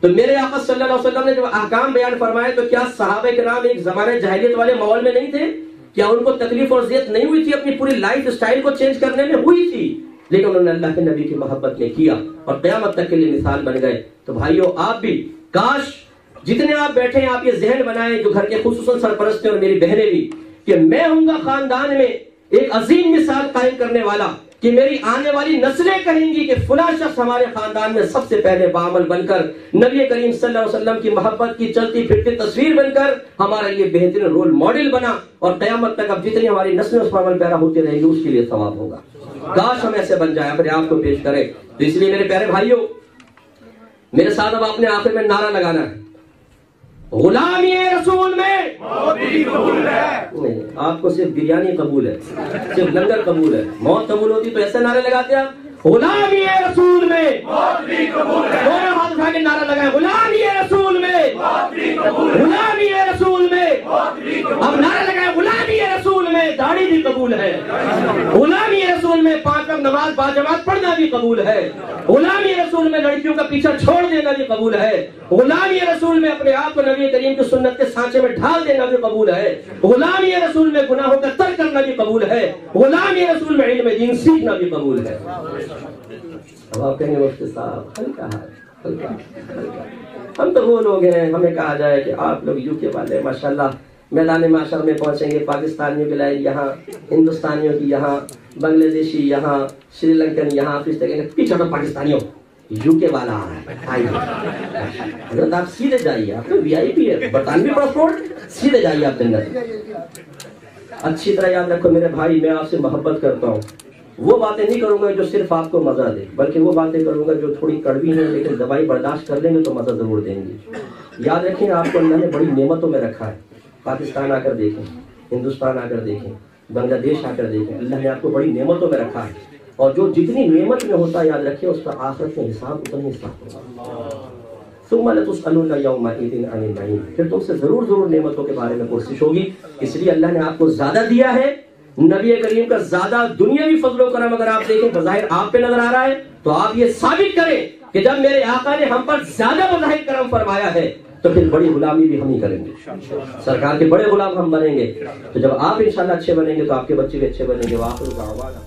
تو میرے آقا صلی اللہ علیہ وسلم نے جب احکام بیان فرمائے تو کیا صحابہ کرام ایک زمانے جاہلیت والے ماحول میں نہیں تھے؟ کیا ان کو تکلیف اور اذیت نہیں ہوئی تھی؟ اپنی پوری لائف سٹائل کو چینج کرنے میں ہوئی تھی, لیکن انہوں نے اللہ کے نبی کی محبت میں کیا اور قیامت تک کے لیے مثال بن گئے. تو بھائیو آپ بھی کاش جتنے آپ بیٹھے ہیں آپ یہ ذہن بنائیں, جو گھر کے خصوصاً سرپرست ہیں اور میری بہنیں بھی, کہ میں ہوں گا خاندان میں ایک عظیم مثال قائم کرنے والا, کہ میری آنے والی نسلیں کہیں گی کہ فلاں شخص ہمارے خاندان میں سب سے پہلے بعمل بن کر نبی کریم صلی اللہ علیہ وسلم کی محبت کی چلتی پھرتی تصویر بن کر ہمارے لیے بہترین رول ماڈل بنا, اور قیامت تک اب جتنی ہماری نسلیں اس پر عمل پیرا ہوتی رہیں گی اس کے لیے ثواب ہوگا. کاش ہم ایسے بن جائیں, اپنے آپ کو پیش کریں. تو اس لیے میرے پیارے بھائیوں, میرے ساتھ اب آپ نے آخر میں نعرہ لگانا ہے, غلامی رسول میں قبول ہے. نہیں, آپ کو صرف بریانی قبول ہے, صرف لنگر قبول ہے. موت قبول ہوتی تو ایسے نعرے لگاتے آپ, غلامی رسول میں موت بھی قبول ہے. دونوں ہاتھ اٹھا کے نعرہ لگائیں, غلامی رسول میں موت بھی قبول ہے. غلامی رسول میں موت بھی قبول ہے. اب نعرہ لگائیں, غلامی رسول میں داڑھی بھی قبول ہے. غلامی رسول میں 5 وقت نماز باجماعت پڑھنا بھی قبول ہے. غلامی رسول میں لڑکیوں کا پیچھا چھوڑ دینا بھی قبول ہے. غلامی رسول میں اپنے آپ کو نبی کریم کی سنت کے سانچے میں ڈھال دینا بھی قبول ہے. غلامی رسول میں گناہوں کا ترک کرنا بھی قبول ہے. غلامی رسول میں علم دین سیکھنا بھی قبول ہے. اب آپ کہیں گے مفتی صاحب ہلکا ہے, ہلکا. ہم تو وہ لوگ ہیں, ہمیں کہا جائے کہ آپ لوگ یو کے والے ماشاءاللہ میدان معاشر میں پہنچیں گے, پاکستانیوں کی لائن یہاں, ہندوستانیوں کی یہاں, بنگلہ دیشی یہاں, سری لنکن یہاں, پیچھے تو پاکستانیوں یو کے والا آ رہا ہے. آئیے حضرت آپ سیدھے جائیے, آپ تو وی آئی پی ہے, برطانوی پاسپورٹ, سیدھے جائیے آپ جنت. اچھی طرح یاد رکھو میرے بھائی, میں آپ سے محبت کرتا ہوں. وہ باتیں نہیں کروں گا جو صرف آپ کو مزہ دے, بلکہ وہ باتیں کروں گا جو تھوڑی کڑوی ہیں لیکن دوائی برداشت کر لیں گے تو مزہ ضرور دیں گے. یاد رکھیں آپ کو اللہ نے بڑی نعمتوں میں رکھا ہے. پاکستان آ کر دیکھیں, ہندوستان آ کر دیکھیں, بنگلہ دیش آ کر دیکھیں, اللہ نے آپ کو بڑی نعمتوں میں رکھا ہے. اور جو جتنی نعمت میں ہوتا ہے یاد رکھیں اس کا آخرت میں حساب اتنا ہی حساب ہوگا. ثم لتسألن یومئذ عن النعیم, پھر تم سے ضرور نعمتوں کے بارے میں کوشش ہوگی. اس لیے اللہ نے آپ کو زیادہ دیا ہے. نبی کریم کا زیادہ دنیاوی فضل و کرم اگر آپ دیکھیں بظاہر آپ پہ نظر آ رہا ہے تو آپ یہ ثابت کریں کہ جب میرے آقا نے ہم پر زیادہ بظاہر کرم فرمایا ہے تو پھر بڑی غلامی بھی ہم ہی کریں گے. سرکار کے بڑے غلام ہم بنیں گے. تو جب آپ انشاءاللہ اچھے بنیں گے تو آپ کے بچے بھی اچھے بنیں گے. وآخر دعوانا